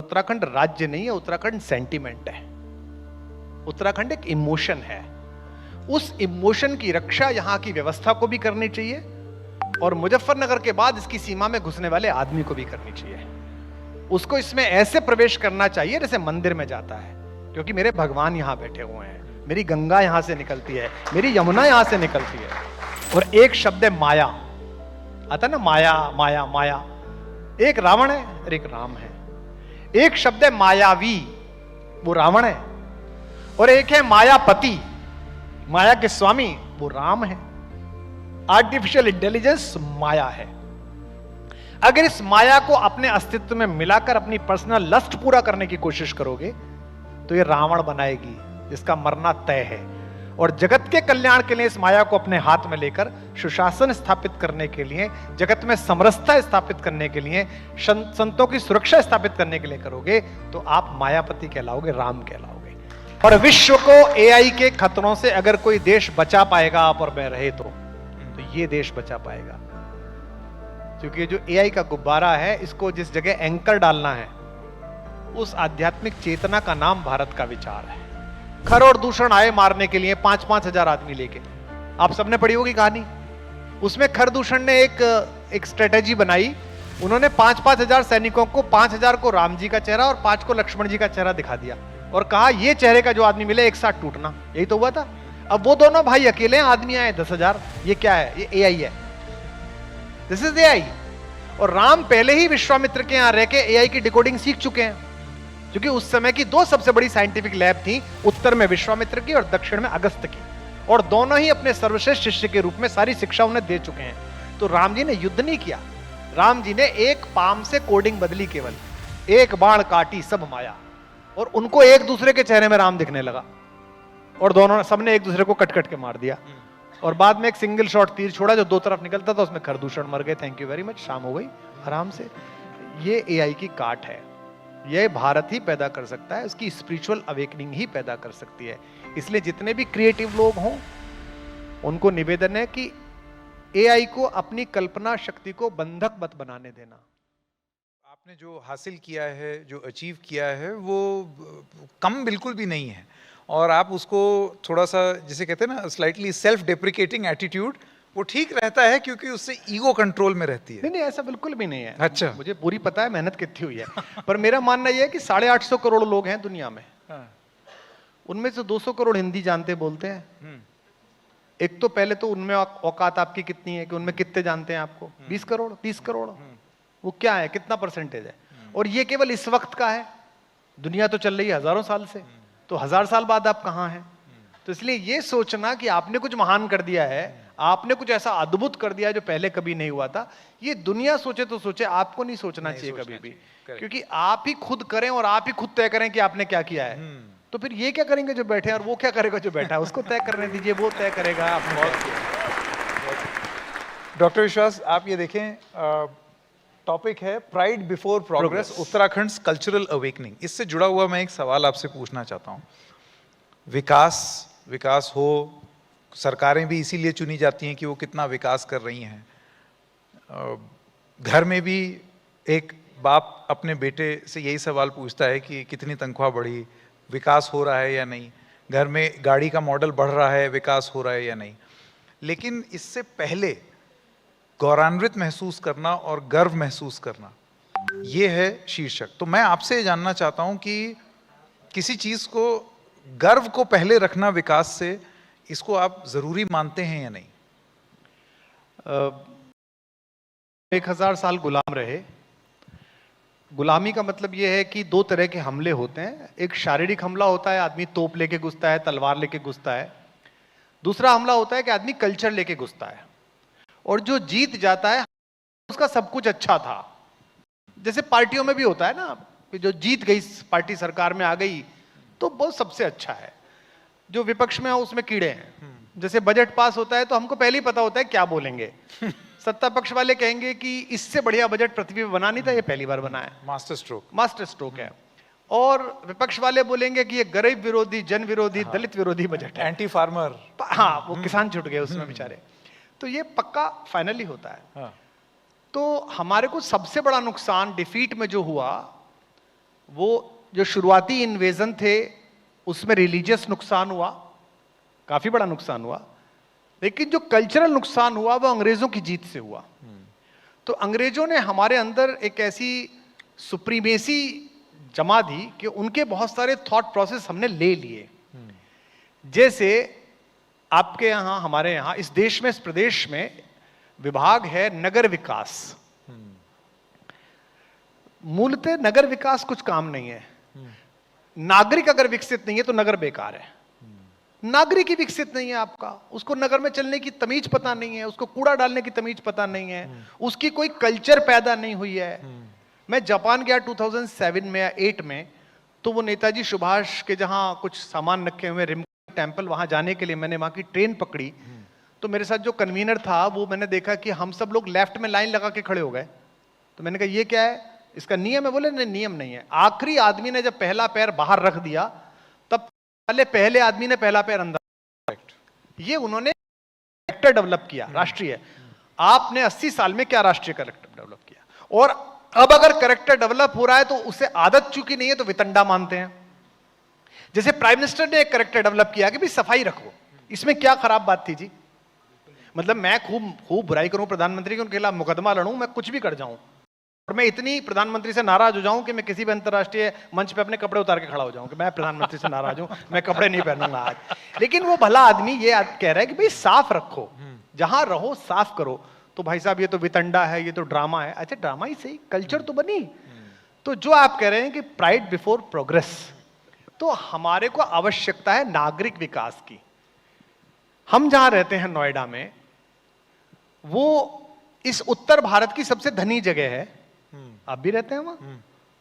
उत्तराखंड राज्य नहीं है, उत्तराखंड सेंटिमेंट है। उत्तराखंड एक इमोशन है। उस इमोशन की रक्षा यहां की व्यवस्था को भी करनी चाहिए और मुजफ्फरनगर के बाद इसकी सीमा में घुसने वाले आदमी को भी करनी चाहिए। उसको इसमें ऐसे प्रवेश करना चाहिए जैसे मंदिर में जाता है, क्योंकि मेरे भगवान यहां बैठे हुए हैं, मेरी गंगा यहां से निकलती है, मेरी यमुना यहां से निकलती है। और एक शब्द है माया, आता ना माया माया माया। एक रावण है और एक राम है। एक शब्द है मायावी, वो रावण है, और एक है मायापति, माया के स्वामी, वो राम है। आर्टिफिशियल इंटेलिजेंस माया है। अगर इस माया को अपने अस्तित्व में मिलाकर अपनी पर्सनल लस्ट पूरा करने की कोशिश करोगे तो ये रावण बनाएगी जिसका मरना तय है। और जगत के कल्याण के लिए इस माया को अपने हाथ में लेकर सुशासन स्थापित करने के लिए, जगत में समरसता स्थापित करने के लिए, संतों की सुरक्षा स्थापित करने के लिए करोगे तो आप मायापति कहलाओगे, राम कहलाओगे। और विश्व को एआई के खतरों से अगर कोई देश बचा पाएगा आप और मैं रहे तो ये देश बचा पाएगा। क्योंकि जो एआई का गुब्बारा है, इसको जिस जगह एंकर डालना है उस आध्यात्मिक चेतना का नाम भारत का विचार है। खर और दूषण आए मारने के लिए 5-5 हजार आदमी लेके, आप सबने पढ़ी होगी कहानी। उसमें खर दूषण ने एक स्ट्रेटेजी बनाई। उन्होंने 5-5 हजार सैनिकों को, 5 हजार को राम जी का चेहरा और 5 को लक्ष्मण जी का चेहरा दिखा दिया और कहा ये चेहरे का जो आदमी मिले एक साथ टूटना। यही तो हुआ था। अब वो दोनों भाई अकेले हैं, आदमी आए 10,000। ये क्या है? ये एआई है। This is AI. और राम पहले ही विश्वामित्र के यहां रह के एआई की डिकोडिंग सीख चुके हैं, क्योंकि उस समय की 2 सबसे बड़ी साइंटिफिक लैब थी, उत्तर में विश्वामित्र की और दक्षिण में अगस्त की, और दोनों ही अपने सर्वश्रेष्ठ शिष्य के रूप में सारी शिक्षा उन्हें दे चुके हैं। तो राम जी ने युद्ध नहीं किया, राम जी ने एक पाम से कोडिंग बदली, केवल एक बाण काटी सब माया, और उनको एक दूसरे के चेहरे में राम दिखने लगा और दोनों सबने एक दूसरे को कट कट के मार दिया। और बाद में एक सिंगल शॉट तीर छोड़ा जो 2 तरफ निकलता था, उसमें खरदूषण मर गए। थैंक यू वेरी मच, शाम हो गई आराम से। ये एआई की काट है, ये भारत ही पैदा कर सकता है, उसकी स्पिरिचुअल अवेकनिंग ही पैदा कर सकती है। इसलिए जितने भी क्रिएटिव लोग हों उनको निवेदन है कि एआई को अपनी कल्पना शक्ति को बंधक मत बनाने देना। आपने जो हासिल किया है, जो अचीव किया है, वो कम बिल्कुल भी नहीं है, और आप उसको थोड़ा सा, जिसे कहते हैं ना, स्लाइटली सेल्फ डेप्रिकेटिंग एटीट्यूड, वो ठीक रहता है क्योंकि उससे ईगो कंट्रोल में रहती है। नहीं, ऐसा बिल्कुल भी नहीं है। अच्छा, मुझे पूरी पता है मेहनत कितनी हुई है। पर मेरा मानना यह है कि 850 करोड़ लोग हैं दुनिया में। उनमें से 200 करोड़ हिंदी जानते बोलते हैं। एक तो पहले तो उनमें औकात आपकी कितनी है कि उनमें कितने जानते हैं आपको? 20 करोड़, 30 करोड़। वो क्या है, कितना परसेंटेज है? और ये केवल इस वक्त का है। दुनिया तो चल रही है हजारों साल से, तो 1000 साल बाद आप कहां हैं? तो इसलिए ये सोचना कि आपने कुछ महान कर दिया है, आपने कुछ ऐसा अद्भुत कर दिया जो पहले कभी नहीं हुआ था, ये दुनिया सोचे तो सोचे, आपको नहीं सोचना चाहिए कभी भी। क्योंकि आप ही खुद करें और आप ही खुद तय करें कि आपने क्या किया है, तो फिर ये क्या करेंगे जो बैठे हैं, और वो क्या करेगा जो बैठा है? उसको तय करने दीजिए, वो तय करेगा। डॉक्टर विश्वास, आप ये देखें, टॉपिक है pride before progress, Uttarakhand cultural awakening. इससे जुड़ा हुआ मैं एक सवाल आपसे पूछना चाहता हूँ। विकास हो, सरकारें भी इसीलिए चुनी जाती हैं कि वो कितना विकास कर रही हैं। घर में भी एक बाप अपने बेटे से यही सवाल पूछता है कि कितनी तनख्वाह बढ़ी, विकास हो रहा है या नहीं। घर में गाड़ी का मॉडल बढ़ रहा है, विकास हो रहा है या नहीं। लेकिन इससे पहले गौरवान्वित महसूस करना और गर्व महसूस करना, ये है शीर्षक। तो मैं आपसे जानना चाहता हूं कि किसी चीज को, गर्व को पहले रखना विकास से, इसको आप जरूरी मानते हैं या नहीं? 1000 साल गुलाम रहे। गुलामी का मतलब यह है कि 2 तरह के हमले होते हैं। एक शारीरिक हमला होता है, आदमी तोप लेके घुसता है, तलवार लेके घुसता है। दूसरा हमला होता है कि आदमी कल्चर लेके घुसता है, और जो जीत जाता है उसका सब कुछ अच्छा था। जैसे पार्टियों में भी होता है ना, कि जो जीत गई पार्टी सरकार में आ गई तो बहुत सबसे अच्छा है, जो विपक्ष में हो उसमें कीड़े हैं। जैसे बजट पास होता है तो हमको पहले ही पता होता है क्या बोलेंगे। सत्ता पक्ष वाले कहेंगे कि इससे बढ़िया बजट पृथ्वी पे बना नहीं था, ये पहली बार बना है, मास्टर स्ट्रोक है। और विपक्ष वाले बोलेंगे कि ये गरीब विरोधी, जन विरोधी, दलित विरोधी बजट है, एंटी फार्मर। हाँ, वो किसान छूट गए उसमें बेचारे। तो ये पक्का फाइनली होता है। तो हमारे को सबसे बड़ा नुकसान डिफीट में जो हुआ वो जो शुरुआती इन्वेजन थे उसमें रिलीजियस नुकसान हुआ, काफी बड़ा नुकसान हुआ, लेकिन जो कल्चरल नुकसान हुआ वो अंग्रेजों की जीत से हुआ। तो अंग्रेजों ने हमारे अंदर एक ऐसी सुप्रीमेसी जमा दी कि उनके बहुत सारे थॉट प्रोसेस हमने ले लिए। जैसे आपके यहां, हमारे यहां, इस देश में, इस प्रदेश में विभाग है नगर विकास। मूलतः नगर विकास कुछ काम नहीं है। नागरिक अगर विकसित नहीं है तो नगर बेकार है। नागरिक ही विकसित नहीं है आपका, उसको नगर में चलने की तमीज पता नहीं है, उसको कूड़ा डालने की तमीज पता नहीं है, उसकी कोई कल्चर पैदा नहीं हुई है। मैं जापान गया 2007 में या 8 में, तो वो नेताजी सुभाष के जहां कुछ सामान रखे हुए रिम टेम्पल, वहां जाने के लिए मैंने वहां की ट्रेन पकड़ी। तो मेरे साथ जो कन्वीनर था वो मैंने देखा कि हम सब लोग लेफ्ट में लाइन लगा के खड़े हो गए। तो मैंने कहा ये क्या है, इसका नियम है? बोले नहीं, नियम नहीं है। आखिरी आदमी ने जब पहला पैर बाहर रख दिया तब पहले आदमी ने पहला पैर अंदर। ये उन्होंने कैरेक्टर डेवलप किया राष्ट्रीय। आपने 80 साल में क्या राष्ट्रीय कैरेक्टर डेवलप किया? और अब अगर कैरेक्टर डेवलप हो रहा है तो उसे आदत चूकी नहीं है तो वितंडा मानते हैं। जैसे प्राइम मिनिस्टर ने एक कैरेक्टर डेवलप किया कि भाई सफाई रखो, इसमें क्या खराब बात थी जी? मतलब मैं खूब बुराई करूं प्रधानमंत्री की, उनके खिलाफ मुकदमा लड़ूं, मैं कुछ भी कर जाऊं, और मैं इतनी प्रधानमंत्री से नाराज हो जाऊं कि मैं किसी भी अंतर्राष्ट्रीय मंच पे अपने कपड़े उतार के खड़ा हो जाऊं कि मैं प्रधानमंत्री से नाराज हूं, मैं कपड़े नहीं पहनूंगा आज। लेकिन वो भला आदमी ये कह रहा है कि भाई साफ रखो, जहां रहो साफ करो। तो भाई साहब ये तो वितंडा है, ये तो ड्रामा है। अच्छा ड्रामा ही सही, कल्चर तो बनी। तो जो आप कह रहे हैं कि प्राइड बिफोर प्रोग्रेस, तो हमारे को आवश्यकता है नागरिक विकास की। हम जहां रहते हैं नोएडा में, वो इस उत्तर भारत की सबसे धनी जगह है। आप भी रहते हैं वहां।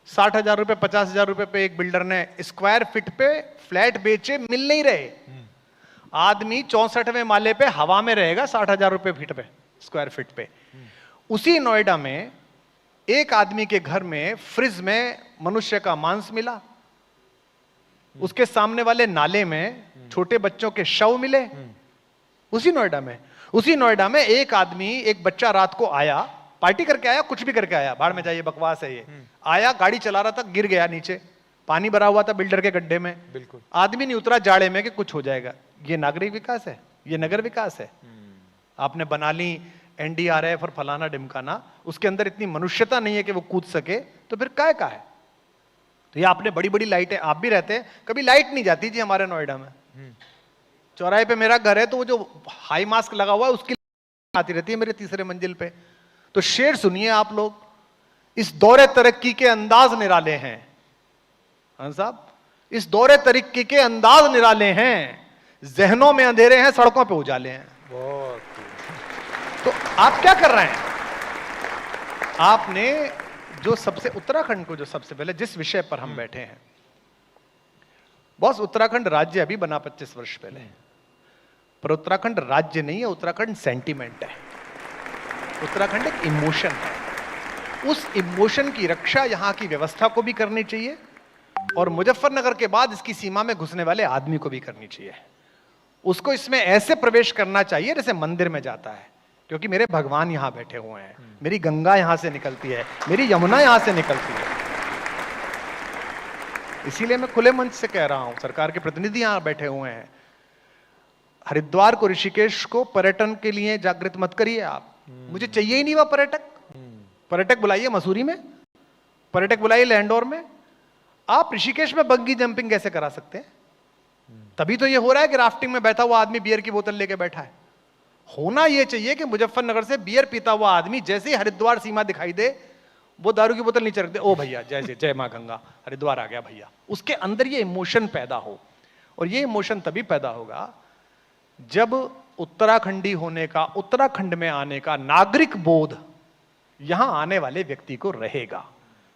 60,000 रुपए 50,000 रुपए पे एक बिल्डर ने स्क्वायर फीट पे फ्लैट बेचे, मिल नहीं रहे। आदमी 64वें माले पे हवा में रहेगा 60,000 रुपए फीट पे, स्क्वायर फीट पे। उसी नोएडा में एक आदमी के घर में फ्रिज में मनुष्य का मांस मिला, उसके सामने वाले नाले में छोटे बच्चों के शव मिले। उसी नोएडा में एक आदमी, एक बच्चा रात को आया, पार्टी करके आया, कुछ भी करके आया, बाहर में जाइए, बकवास है ये। आया, गाड़ी चला रहा था, गिर गया नीचे, पानी भरा हुआ था बिल्डर के गड्ढे में। बिल्कुल आदमी नहीं उतरा जाड़े में कि कुछ हो जाएगा। ये नागरिक विकास है? ये नगर विकास है? आपने बना ली एनडीआरएफ और फलाना ढिमकाना, उसके अंदर इतनी मनुष्यता नहीं है कि वो कूद सके, तो फिर काय का है? तो ये आपने बड़ी बड़ी लाइटें, आप भी रहते हैं, कभी लाइट नहीं जाती जी हमारे नोएडा में। चौराहे पे मेरा घर है तो वो जो हाई मास्क लगा हुआ है उसकी आती रहती है मेरे तीसरे मंजिल पे। तो शेर सुनिए आप लोग, इस दौरे तरक्की के अंदाज निराले हैं। हाँ साहब, इस दौरे तरक्की के अंदाज निराले हैं, जहनों में अंधेरे हैं, सड़कों पे उजाले हैं। बहुत। तो आप क्या कर रहे हैं? आपने जो सबसे, उत्तराखंड को जो सबसे पहले, जिस विषय पर हम बैठे हैं, बॉस उत्तराखंड राज्य अभी बना 25 वर्ष पहले, पर उत्तराखंड राज्य नहीं है, उत्तराखंड सेंटीमेंट है। उत्तराखंड एक इमोशन है। उस इमोशन की रक्षा यहां की व्यवस्था को भी करनी चाहिए और मुजफ्फरनगर के बाद इसकी सीमा में घुसने वाले आदमी को भी करनी चाहिए। उसको इसमें ऐसे प्रवेश करना चाहिए जैसे मंदिर में जाता है, क्योंकि मेरे भगवान यहां बैठे हुए हैं, मेरी गंगा यहां से निकलती है, मेरी यमुना यहां से निकलती है। इसीलिए मैं खुले मंच से कह रहा हूं, सरकार के प्रतिनिधि यहां बैठे हुए हैं, हरिद्वार को, ऋषिकेश को पर्यटन के लिए जागृत मत करिए आप। मुझे चाहिए ही नहीं वह पर्यटक बुलाइए मसूरी में, पर्यटक बुलाइए लैंडोर में। आप ऋषिकेश में बंगी जंपिंग कैसे करा सकते हैं? तभी तो ये हो रहा है कि राफ्टिंग में बैठा हुआ आदमी बियर की बोतल लेके बैठा है। होना यह चाहिए कि मुजफ्फरनगर से बियर पीता हुआ आदमी जैसे ही हरिद्वार सीमा दिखाई दे, वो दारू की बोतल नीचे रख दे, ओ भैया जय जय मां गंगा, हरिद्वार आ गया भैया। उसके अंदर ये इमोशन पैदा हो, और ये इमोशन तभी पैदा होगा जब उत्तराखंडी होने का, उत्तराखंड में आने का नागरिक बोध यहां आने वाले व्यक्ति को रहेगा।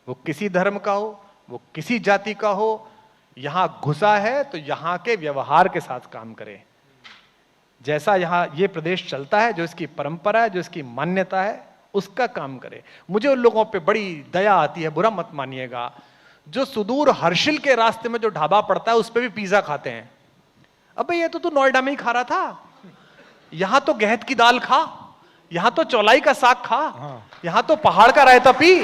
वो किसी धर्म का हो, वो किसी जाति का हो, यहां घुसा है तो यहां के व्यवहार के साथ काम करे। जैसा यहां ये प्रदेश चलता है, जो इसकी परंपरा है, जो इसकी मान्यता है, उसका काम करे। मुझे उन लोगों पे बड़ी दया आती है, बुरा मत मानिएगा, जो सुदूर हर्षिल के रास्ते में जो ढाबा पड़ता है उस पे भी पिज्जा खाते हैं। अबे ये तो तू नोएडा में ही खा रहा था, यहां तो गहत की दाल खा, यहां तो चौलाई का साग खा, यहां तो पहाड़ का रायता पी।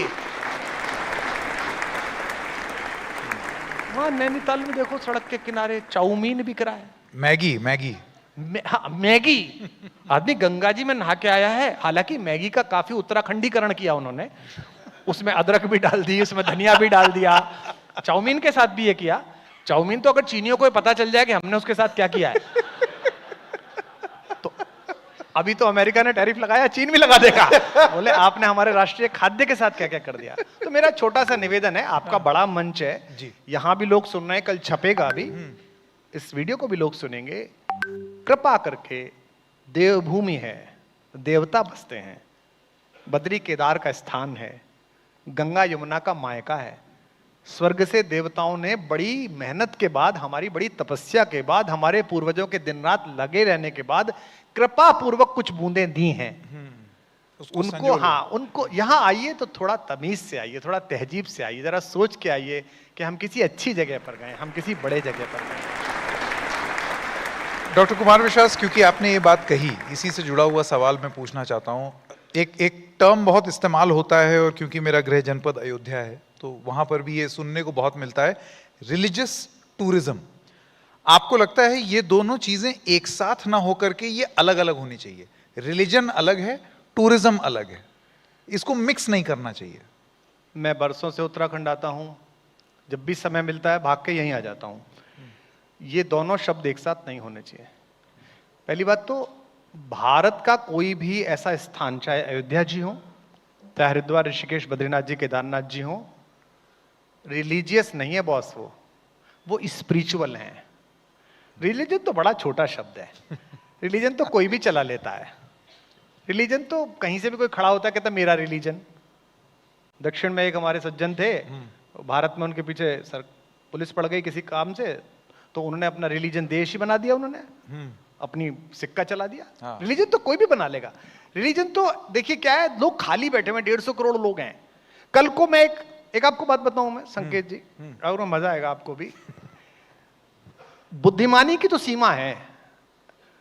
हाँ, नैनीताल में देखो सड़क के किनारे चाउमीन बिक रहा है, मैगी मैगी हाँ, मैगी। आदमी गंगा जी में नहा के आया है, हालांकि मैगी का काफी उत्तराखंडीकरण किया उन्होंने, उसमें अदरक भी डाल दी, उसमें धनिया भी डाल दिया, चाउमीन के साथ भी ये किया। चाउमीन तो अगर चीनियों को पता चल जाए कि हमने उसके साथ क्या किया है, तो अभी तो अमेरिका ने टैरिफ लगाया, चीन भी लगा देगा, बोले आपने हमारे राष्ट्रीय खाद्य के साथ क्या क्या कर दिया। तो मेरा छोटा सा निवेदन है, आपका बड़ा मंच है जी। यहां भी लोग सुन रहे हैं, कल छपेगा भी, इस वीडियो को भी लोग सुनेंगे। कृपा करके, देवभूमि है, देवता बसते हैं, बद्री केदार का स्थान है, गंगा यमुना का मायका है, स्वर्ग से देवताओं ने बड़ी मेहनत के बाद, हमारी बड़ी तपस्या के बाद, हमारे पूर्वजों के दिन रात लगे रहने के बाद कृपा पूर्वक कुछ बूंदें दी हैं उनको। हाँ, उनको यहाँ आइए तो थोड़ा तमीज से आइए, थोड़ा तहजीब से आइए, जरा सोच के आइए कि हम किसी अच्छी जगह पर गए, हम किसी बड़े जगह पर गए। डॉक्टर कुमार विश्वास, क्योंकि आपने ये बात कही, इसी से जुड़ा हुआ सवाल मैं पूछना चाहता हूँ। एक टर्म बहुत इस्तेमाल होता है, और क्योंकि मेरा गृह जनपद अयोध्या है तो वहां पर भी ये सुनने को बहुत मिलता है, रिलीजियस टूरिज्म। आपको लगता है ये दोनों चीजें एक साथ ना होकर के ये अलग अलग होनी चाहिए? रिलीजन अलग है, टूरिज्म अलग है, इसको मिक्स नहीं करना चाहिए। मैं बरसों से उत्तराखंड आता हूँ, जब भी समय मिलता है भाग के यहीं आ जाता हूँ। ये दोनों शब्द एक साथ नहीं होने चाहिए। पहली बात तो, भारत का कोई भी ऐसा स्थान, चाहे अयोध्या जी हो, चाहे हरिद्वार, ऋषिकेश, बद्रीनाथ जी, केदारनाथ जी हो, रिलीजियस नहीं है बॉस, वो स्पिरिचुअल हैं। रिलीजन तो बड़ा छोटा शब्द है, रिलीजन तो कोई भी चला लेता है। रिलीजन तो कहीं से भी कोई खड़ा होता है, कहता मेरा रिलीजन। दक्षिण में एक हमारे सज्जन थे, भारत में उनके पीछे पुलिस पड़ गई किसी काम से, तो उन्होंने अपना रिलीजन देश ही बना दिया, उन्होंने अपनी सिक्का चला दिया। हाँ। रिलीजन तो कोई भी बना लेगा। रिलीजन तो देखिए क्या है, लोग खाली बैठे हुए, 150 करोड़ लोग हैं। कल को मैं एक आपको बात बताऊं मैं, संकेत जी, और मजा आएगा आपको भी। बुद्धिमानी की तो सीमा है,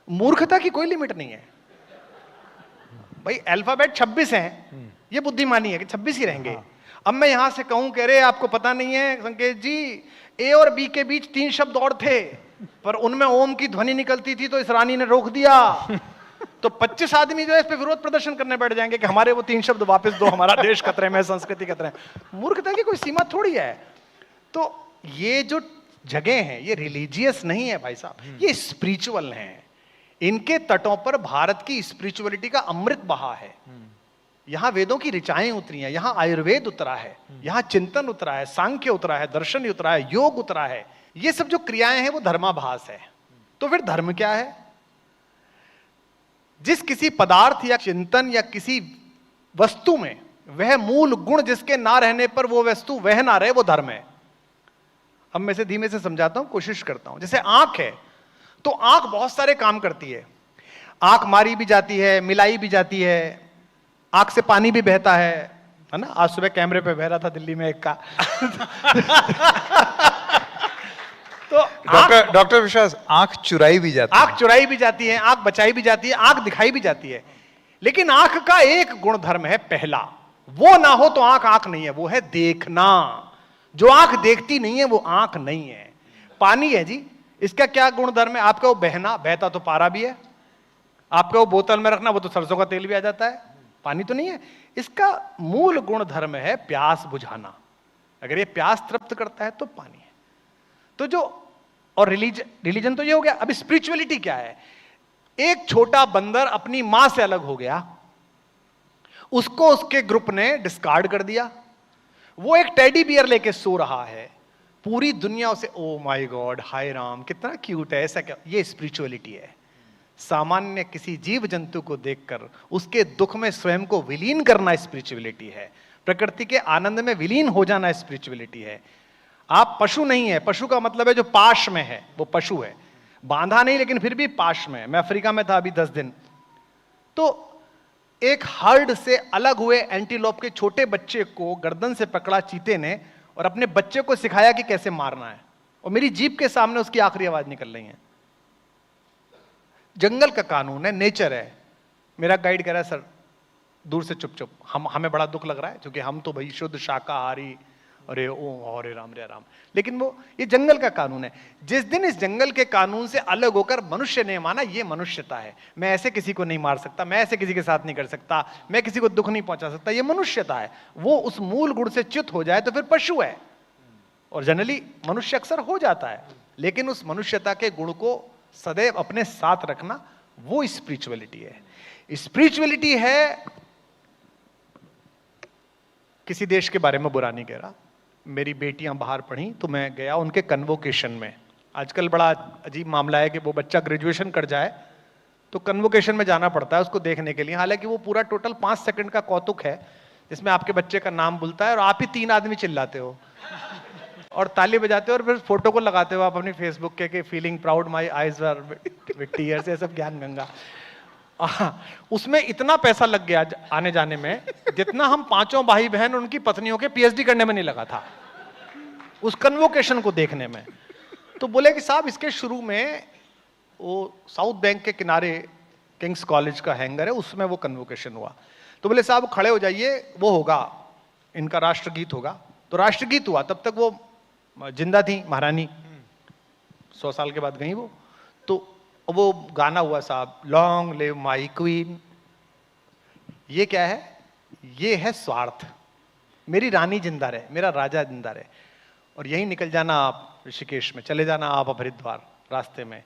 मूर्खता की कोई लिमिट नहीं है भाई। अल्फाबेट 26 हैं, ये बुद्धिमानी है कि 26 ही रहेंगे। हाँ। अब मैं यहां से कहूं कह रहे आपको पता नहीं है संकेत जी, ए और बी के बीच 3 शब्द और थे, पर उनमें ओम की ध्वनि निकलती थी तो इस रानी ने रोक दिया। तो 25 आदमी जो है इस पे विरोध प्रदर्शन करने बैठ जाएंगे कि हमारे वो 3 शब्द वापस दो, हमारा देश खतरे में, संस्कृति खतरे में। मूर्खता की कोई सीमा थोड़ी है। तो ये जो जगह हैं, ये रिलीजियस नहीं है भाई साहब, ये स्पिरिचुअल हैं। इनके तटों पर भारत की स्पिरिचुअलिटी का अमृत बहा है। यहां वेदों की ऋचाएं उतरी हैं, यहां आयुर्वेद उतरा है, यहां चिंतन उतरा है, सांख्य उतरा है, दर्शन उतरा है, योग उतरा है। ये सब जो क्रियाएं हैं वो धर्माभास है। तो फिर धर्म क्या है? जिस किसी पदार्थ या चिंतन या किसी वस्तु में वह मूल गुण जिसके ना रहने पर वो वस्तु वह ना रहे, वो धर्म है। अब मैं इसे धीमे से समझाता हूं, कोशिश करता हूं। जैसे आंख है, तो आंख बहुत सारे काम करती है। आंख मारी भी जाती है, मिलाई भी जाती है, आंख से पानी भी बहता है ना। आज सुबह कैमरे पे बह रहा था दिल्ली में एक का। तो डॉक्टर विश्वास, आंख चुराई भी जाती है, आंख चुराई भी जाती है, आंख बचाई भी जाती है, आंख दिखाई भी जाती है। लेकिन आंख का एक गुण धर्म है, पहला, वो ना हो तो आंख आंख नहीं है, वो है देखना। जो आंख देखती नहीं है वो आंख नहीं है। पानी है जी, इसका क्या गुण धर्म है? आपका वो बहना, बहता तो पारा भी है। आपका वो बोतल में रखना, वो तो सरसों का तेल भी आ जाता है, पानी तो नहीं है। इसका मूल गुण धर्म है प्यास बुझाना। अगर ये प्यास तृप्त करता है तो पानी है। तो जो, और रिलीजन तो ये हो गया। अब स्पिरिचुअलिटी क्या है? एक छोटा बंदर अपनी मां से अलग हो गया, उसको उसके ग्रुप ने डिस्कार्ड कर दिया, वो एक टेडी बियर लेके सो रहा है, पूरी दुनिया उसे ओ माय गॉड, हाय राम, कितना क्यूट है, ऐसा क्या? ये स्पिरिचुअलिटी है। सामान्य किसी जीव जंतु को देखकर उसके दुख में स्वयं को विलीन करना स्पिरिचुअलिटी है। प्रकृति के आनंद में विलीन हो जाना स्पिरिचुअलिटी है। आप पशु नहीं है, पशु का मतलब है जो पाश में है, वो पशु है, बांधा नहीं लेकिन फिर भी पाश में है। मैं अफ्रीका में था अभी 10 दिन, तो एक हर्ड से अलग हुए एंटीलोप के छोटे बच्चे को गर्दन से पकड़ा चीते ने और अपने बच्चे को सिखाया कि कैसे मारना है, और मेरी जीप के सामने उसकी आखिरी आवाज निकल रही है। जंगल का कानून है, नेचर है। मेरा गाइड कह रहा है सर दूर से चुप चुप, हमें बड़ा दुख लग रहा है क्योंकि हम तो भाई शुद्ध शाकाहारी अरे ओ हरे राम रे राम। लेकिन वो ये जंगल का कानून है। जिस दिन इस जंगल के कानून से अलग होकर मनुष्य ने माना ये मनुष्यता है, मैं ऐसे किसी को नहीं मार सकता, मैं ऐसे किसी के साथ नहीं कर सकता, मैं किसी को दुख नहीं पहुंचा सकता, ये मनुष्यता है, वो उस मूल गुण से च्युत हो जाए तो फिर पशु है। और जनरली मनुष्य अक्सर हो जाता है, लेकिन उस मनुष्यता के गुण को सदैव अपने साथ रखना वो स्पिरिचुअलिटी है। स्पिरिचुअलिटी है, किसी देश के बारे में बुरा नहीं कह रहा, मेरी बेटियां बाहर पढ़ी तो मैं गया उनके कन्वोकेशन में। आजकल बड़ा अजीब मामला है कि वो बच्चा ग्रेजुएशन कर जाए तो कन्वोकेशन में जाना पड़ता है उसको देखने के लिए, हालांकि वो पूरा टोटल 5 सेकंड का कौतुक है जिसमें आपके बच्चे का नाम बोलता है और आप ही 3 आदमी चिल्लाते हो और ताली बजाते हो और फिर फोटो को लगाते हो आप अपनी फेसबुक के कि feeling proud my eyes were with tears, ये सब ज्ञान गंगा। उसमें इतना पैसा लग गया आने जाने में जितना हम 5 भाई बहन उनकी पत्नियों के पीएचडी करने में नहीं लगा था उस कन्वोकेशन को देखने में। तो बोले कि साहब इसके शुरू में वो साउथ बैंक के किनारे किंग्स कॉलेज का हैंगर है, उसमें वो कन्वोकेशन हुआ। तो बोले साहब खड़े हो जाइए, वो होगा इनका राष्ट्रगीत होगा। तो राष्ट्रगीत हुआ, तब तक वो जिंदा थी महारानी, 100 साल के बाद गई वो। तो वो गाना हुआ साहब, लॉन्ग लिव माई क्वीन। ये क्या है? ये है स्वार्थ, मेरी रानी जिंदा रहे, मेरा राजा जिंदा रहे। और यही निकल जाना आप ऋषिकेश में, चले जाना आप हरिद्वार, रास्ते में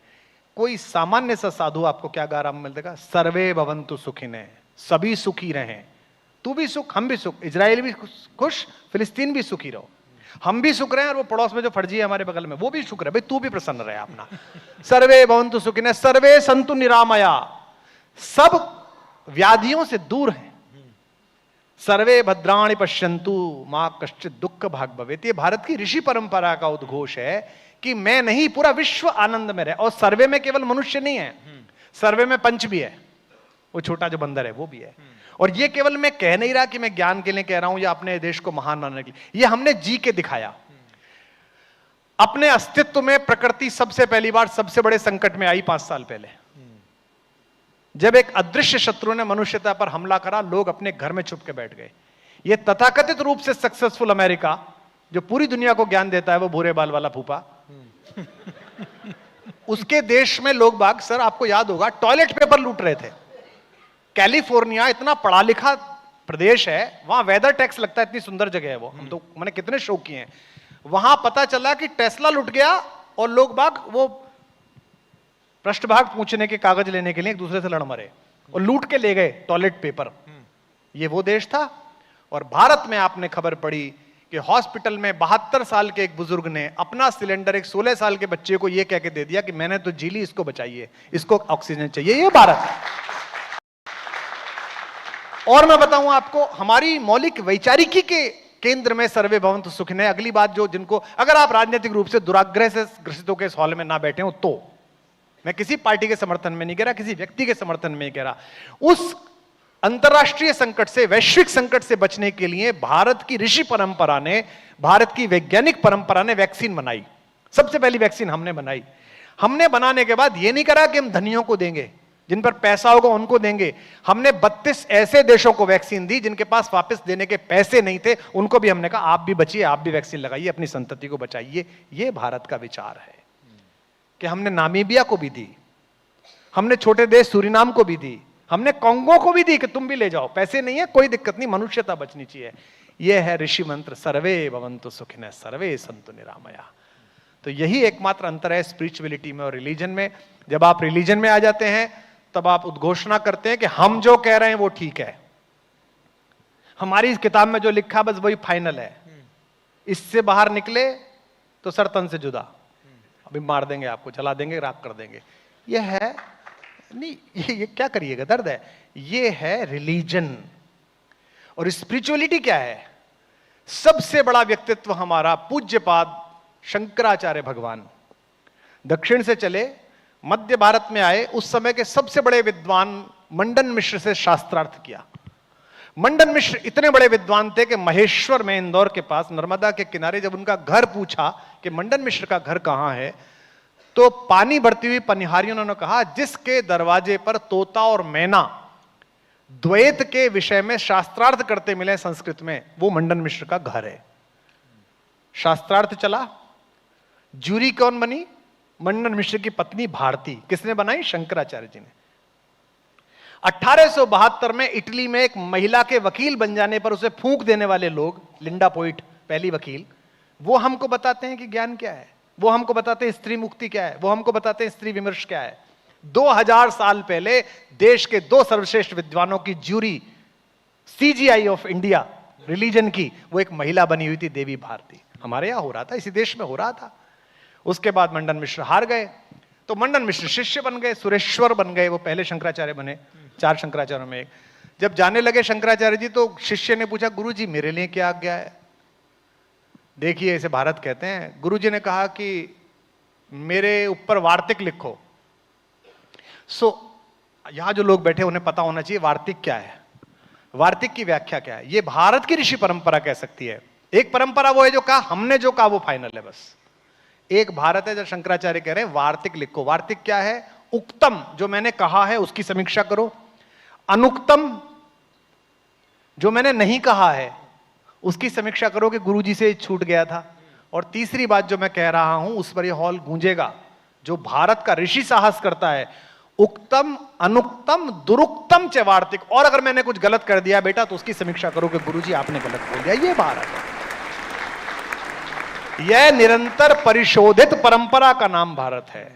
कोई सामान्य सा साधु आपको क्या गा रहा मिलेगा? सर्वे भवन्तु सुखिनः, सभी सुखी रहें, तू भी सुख हम भी सुख, इजराइल भी खुश, फिलिस्तीन भी सुखी रहो, हम भी सुख रहे हैं और वो पड़ोस में जो फर्जी है हमारे बगल में वो भी सुख रहे, भाई तू भी प्रसन्न रहे अपना। सर्वे भवन्तु सुखिनः, सर्वे सन्तु निरामया, सब व्याधियों से दूर हैं। सर्वे भद्राणि पश्यन्तु मां कश्चित् दुःख भाग् भवेत्। ये भारत की ऋषि परंपरा का उद्घोष है कि मैं नहीं, पूरा विश्व आनंद में रहे। और सर्वे में केवल मनुष्य नहीं है, सर्वे में पंच भी है, वो छोटा जो बंदर है वो भी है। और ये केवल मैं कह नहीं रहा कि मैं ज्ञान के लिए कह रहा हूं या अपने देश को महान बनाने के लिए, ये हमने जी के दिखाया। अपने अस्तित्व में प्रकृति सबसे पहली बार सबसे बड़े संकट में आई 5 साल पहले, जब एक अदृश्य शत्रु ने मनुष्यता पर हमला करा, लोग अपने घर में छुप के बैठ गए। ये तथाकथित रूप से सक्सेसफुल अमेरिका जो पूरी दुनिया को ज्ञान देता है, वो भूरे बाल वाला फूफा, उसके देश में लोग बाग, सर आपको याद होगा, टॉयलेट पेपर लूट रहे थे। कैलिफोर्निया इतना पढ़ा लिखा प्रदेश है, वहां वेदर टैक्स लगता है, इतनी सुंदर जगह है वो, हम तो मैंने कितने शो किए हैं। वहां पता चला कि टेस्ला लुट गया और लोग बाग वो पृष्ठभाग पूछने के कागज लेने के लिए एक दूसरे से लड़ मरे और लूट के ले गए टॉयलेट पेपर। ये वो देश था। और भारत में आपने खबर पड़ी कि हॉस्पिटल में 72 साल के एक बुजुर्ग ने अपना सिलेंडर एक 16 साल के बच्चे को ये कह के दे दिया कि मैंने तो जी ली, इसको बचाइए, इसको ऑक्सीजन चाहिए। ये भारत है। और मैं बताऊं आपको, हमारी मौलिक वैचारिकी के केंद्र में सर्वे भवन्तु सुखिनः। अगली बात जो जिनको, अगर आप राजनीतिक रूप से दुराग्रह से ग्रसित होकर इस हॉल में ना बैठे हो, तो मैं किसी पार्टी के समर्थन में नहीं कह रहा, किसी व्यक्ति के समर्थन में नहीं कह रहा, उस अंतरराष्ट्रीय संकट से, वैश्विक संकट से बचने के लिए भारत की ऋषि परंपरा ने, भारत की वैज्ञानिक परंपरा ने वैक्सीन बनाई। सबसे पहली वैक्सीन हमने बनाई। हमने बनाने के बाद यह नहीं करा कि हम धनियों को देंगे, जिन पर पैसा होगा उनको देंगे। हमने 32 ऐसे देशों को वैक्सीन दी जिनके पास वापस देने के पैसे नहीं थे, उनको भी हमने कहा आप भी बचिए, आप भी वैक्सीन लगाइए, अपनी संतति को बचाइए। यह भारत का विचार है कि हमने नामीबिया को भी दी, हमने छोटे देश सूरीनाम को भी दी, हमने कांगो को भी दी कि तुम भी ले जाओ, पैसे नहीं है कोई दिक्कत नहीं, मनुष्यता बचनी चाहिए। यह है ऋषि मंत्र, सर्वे भवन्तु सुखिनः, सर्वे सन्तु निरामया। तो यही एकमात्र अंतर है स्पिरिचुअलिटी में और रिलीजन में। जब आप रिलीजन में आ जाते हैं तब आप उद्घोषणा करते हैं कि हम जो कह रहे हैं वो ठीक है, हमारी इस किताब में जो लिखा बस वही फाइनल है, इससे बाहर निकले तो सर तन से जुदा, अभी मार देंगे आपको, जला देंगे, राख कर देंगे। यह है नहीं, ये क्या करिएगा, दर्द है। ये है रिलीजन। और स्पिरिचुअलिटी क्या है? सबसे बड़ा व्यक्तित्व हमारा पूज्यपाद शंकराचार्य भगवान दक्षिण से चले, मध्य भारत में आए, उस समय के सबसे बड़े विद्वान मंडन मिश्र से शास्त्रार्थ किया। मंडन मिश्र इतने बड़े विद्वान थे कि महेश्वर में, इंदौर के पास नर्मदा के किनारे, जब उनका घर पूछा कि मंडन मिश्र का घर कहां है, तो पानी भरती हुई पनिहारियों ने कहा जिसके दरवाजे पर तोता और मैना द्वैत के विषय में शास्त्रार्थ करते मिले संस्कृत में, वो मंडन मिश्र का घर है। शास्त्रार्थ चला, जूरी कौन बनी? मंडन मिश्र की पत्नी भारती। किसने बनाई? शंकराचार्य जी ने। 1872 में इटली में एक महिला के वकील बन जाने पर उसे फूंक देने वाले लोग, लिंडा पोइट पहली वकील, वो हमको बताते हैं कि ज्ञान क्या है, वो हमको बताते हैं स्त्री मुक्ति क्या है, वो हमको बताते हैं स्त्री विमर्श क्या है। 2000 साल पहले देश के 2 सर्वश्रेष्ठ विद्वानों की jury, CGI of India religion की, वो एक महिला बनी हुई थी, देवी भारती। हमारे यहां हो रहा था, इसी देश में हो रहा था। उसके बाद मंडन मिश्र हार गए, तो मंडन मिश्र शिष्य बन गए, सुरेश्वर बन गए, वो पहले शंकराचार्य बने, 4 शंकराचार्यों में एक। जब जाने लगे शंकराचार्य जी, तो शिष्य ने पूछा, गुरु जी मेरे लिए क्या आज्ञा है? देखिए, इसे भारत कहते हैं। गुरु जी ने कहा कि मेरे ऊपर वार्तिक लिखो। यहां जो लोग बैठे उन्हें पता होना चाहिए वार्तिक क्या है, वार्तिक की व्याख्या क्या है। ये भारत की ऋषि परंपरा कह सकती है। एक परंपरा वो है जो कहा, हमने जो कहा वो फाइनल है बस। एक भारत है जो शंकराचार्य कह रहे हैं वार्तिक लिखो। वार्तिक क्या है? उक्तम, जो मैंने कहा है उसकी समीक्षा करो। अनुक्तम, जो मैंने नहीं कहा है उसकी समीक्षा करो कि गुरुजी से छूट गया था। और तीसरी बात जो मैं कह रहा हूं उस पर यह हॉल गूंजेगा। जो भारत का ऋषि साहस करता है, उक्तम, अनुक्तम, दुरुक्तम च वार्तिक। और अगर मैंने कुछ गलत कर दिया बेटा तो उसकी समीक्षा करो कि गुरुजी आपने गलत बोल दिया। ये भारत है। यह निरंतर परिशोधित परंपरा का नाम भारत है।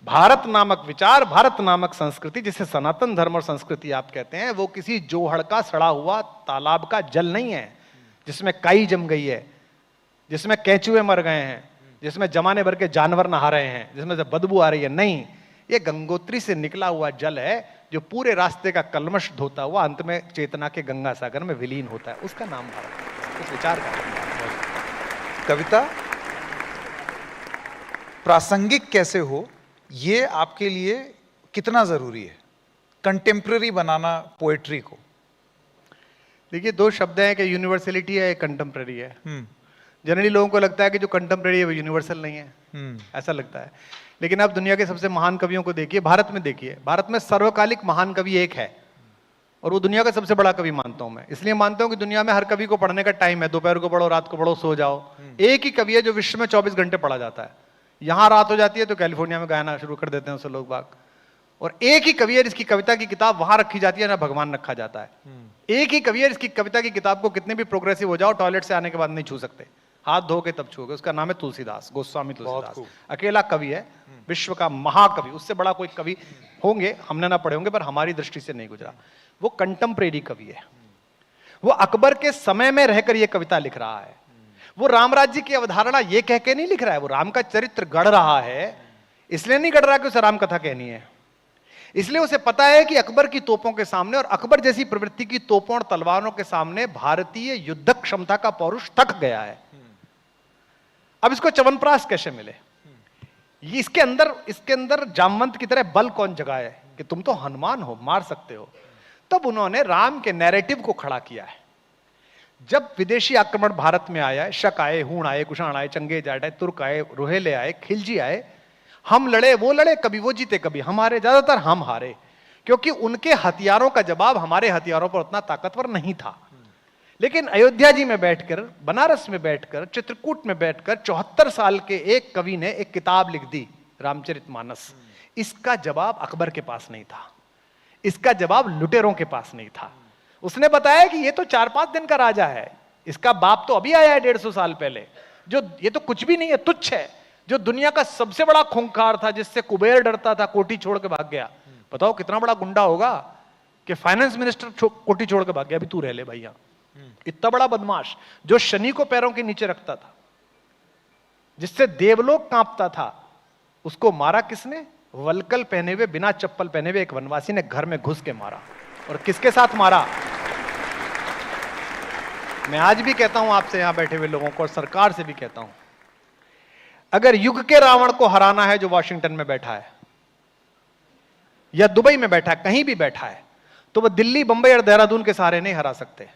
भारत नामक विचार, भारत नामक संस्कृति, जिसे सनातन धर्म और संस्कृति आप कहते हैं, वो किसी जोहड़ का सड़ा हुआ तालाब का जल नहीं है जिसमें काई जम गई है, जिसमें केंचुए मर गए हैं, जिसमें जमाने भर के जानवर नहा रहे हैं, जिसमें से बदबू आ रही है। नहीं, ये गंगोत्री से निकला हुआ जल है जो पूरे रास्ते का कल्मश धोता हुआ अंत में चेतना के गंगा सागर में विलीन होता है। उसका नाम भारत है। उस विचार का नाम भारत है। कविता प्रासंगिक कैसे हो, ये आपके लिए कितना जरूरी है, कंटेम्प्रेरी बनाना पोएट्री को? देखिए, 2 शब्द हैं कि यूनिवर्सलिटी है, कंटेम्प्रेरी है। जनरली लोगों को लगता है कि जो कंटेम्प्रेरी है वो यूनिवर्सल नहीं है, ऐसा लगता है। लेकिन आप दुनिया के सबसे महान कवियों को देखिए, भारत में देखिए, भारत में सर्वकालिक महान कवि एक है और वो दुनिया का सबसे बड़ा कवि मानता हूं मैं। इसलिए मानता हूं कि दुनिया में हर कवि को पढ़ने का टाइम है, दोपहर को पढ़ो, रात को पढ़ो, सो जाओ। एक ही कवि है जो विश्व में 24 घंटे पढ़ा जाता है। यहां रात हो जाती है तो कैलिफोर्निया में गाना शुरू कर देते हैं उसे लोग बाग। और एक ही कवि है जिसकी कविता की किताब वहां रखी जाती है ना भगवान रखा जाता है। एक ही कवि है जिसकी कविता की किताब को कितने भी प्रोग्रेसिव हो जाओ, टॉयलेट से आने के बाद नहीं छू सकते, हाथ धो के तब छूओगे। उसका नाम है तुलसीदास, गोस्वामी तुलसीदास। अकेला कवि है, विश्व का महाकवि। उससे बड़ा कोई कवि होंगे हमने ना पढ़े होंगे, पर हमारी दृष्टि से नहीं गुजरा। वो कंटेम्प्रेरी कवि है। वो अकबर के समय में रहकर ये कविता लिख रहा है। वो राम राज्य की अवधारणा ये कह के नहीं लिख रहा है, वो राम का चरित्र गढ़ रहा है। इसलिए नहीं गढ़ रहा कि उसे राम कथा कहनी है, इसलिए उसे पता है कि अकबर की तोपों के सामने और अकबर जैसी प्रवृत्ति की तोपों और तलवारों के सामने भारतीय युद्ध क्षमता का पौरुष थक गया है। अब इसको च्यवनप्राश कैसे मिले? ये इसके अंदर जामवंत की तरह बल कौन जगाए कि तुम तो हनुमान हो, मार सकते हो। तब उन्होंने राम के नैरेटिव को खड़ा किया है। जब विदेशी आक्रमण भारत में आया, शक आए, हूण आए, कुषाण आए, चंगेज आए, तुर्क आए, रोहेले आए, खिलजी आए, हम लड़े, वो लड़े, कभी वो जीते कभी हम हारे, ज्यादातर हम हारे, क्योंकि उनके हथियारों का जवाब हमारे हथियारों पर उतना ताकतवर नहीं था। लेकिन अयोध्या जी में बैठकर, बनारस में बैठकर, चित्रकूट में बैठकर 74 साल के एक कवि ने एक किताब लिख दी, रामचरितमानस। इसका जवाब अकबर के पास नहीं था, इसका जवाब लुटेरों के पास नहीं था। उसने बताया कि ये तो 4-5 दिन का राजा है, इसका बाप तो अभी आया है 150 साल पहले, जो ये तो कुछ भी नहीं है, तुच्छ है। जो दुनिया का सबसे बड़ा खूंखार था, जिससे कुबेर डरता था, कोठी छोड़ के भाग गया। बताओ कितना बड़ा गुंडा होगा कि फाइनेंस मिनिस्टर कोठी छोड़ के भाग गया, अभी तू रह ले भैया। इतना बड़ा बदमाश जो शनि को पैरों के नीचे रखता था, जिससे देवलोक कांपता था, उसको मारा किसने? वलकल पहने हुए, बिना चप्पल पहने हुए एक वनवासी ने घर में घुस के मारा। और किसके साथ मारा? मैं आज भी कहता हूं आपसे यहां बैठे हुए लोगों को और सरकार से भी कहता हूं, अगर युग के रावण को हराना है जो वॉशिंगटन में बैठा है या दुबई में बैठा है, कहीं भी बैठा है, तो वह दिल्ली, बंबई और देहरादून के सहारे नहीं हरा सकते।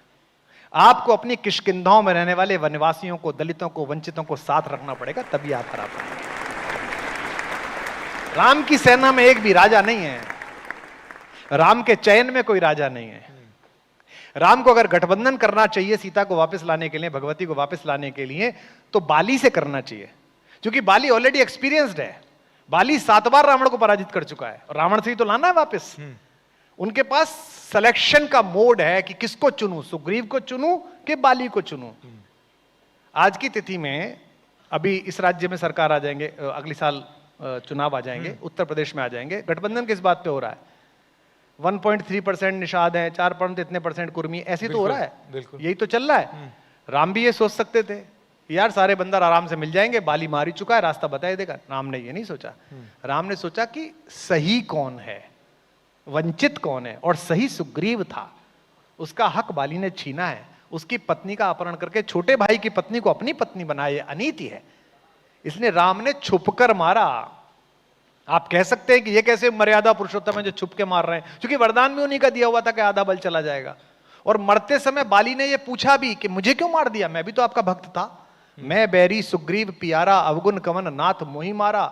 आपको अपनी किष्किंधाओं में रहने वाले वनवासियों को, दलितों को, वंचितों को साथ रखना पड़ेगा, तभी आप हरा पाएंगे। राम की सेना में एक भी राजा नहीं है, राम के चयन में कोई राजा नहीं है। राम को अगर गठबंधन करना चाहिए सीता को वापस लाने के लिए, भगवती को वापस लाने के लिए, तो बाली से करना चाहिए, क्योंकि बाली ऑलरेडी एक्सपीरियंस्ड है। बाली 7 बार रावण को पराजित कर चुका है, और रावण से ही तो लाना है वापस। उनके पास सिलेक्शन का मोड है कि किसको चुनूं, सुग्रीव को चुनूं कि बाली को चुनूं। आज की तिथि में अभी इस राज्य में सरकार आ जाएंगे, अगले साल चुनाव आ जाएंगे, उत्तर प्रदेश में आ जाएंगे। गठबंधन किस बात पे हो रहा है? 1.3% निषाद है, 4% इतने परसेंट कुर्मी, ऐसे तो हो रहा है, यही तो चल रहा है। राम भी ये सोच सकते थे यार सारे बंदर आराम से मिल जाएंगे, बाली मार ही चुका है, रास्ता बता ही देगा। राम ने ये नहीं सोचा। राम ने सोचा कि सही कौन है, वंचित कौन है, और सही सुग्रीव था। उसका हक बाली ने छीना है, उसकी पत्नी का अपहरण करके छोटे भाई की पत्नी को अपनी पत्नी बनाया, ये अनीति है। इसलिए राम ने छुपकर मारा। आप कह सकते हैं कि ये कैसे मर्यादा पुरुषोत्तम है जो छुप के मार रहे हैं, क्योंकि वरदान भी उन्हीं का दिया हुआ था कि आधा बल चला जाएगा। और मरते समय बाली ने ये पूछा भी कि मुझे क्यों मार दिया, मैं भी तो आपका भक्त था। मैं बैरी सुग्रीव पियारा, अवगुण कवन नाथ मोही मारा।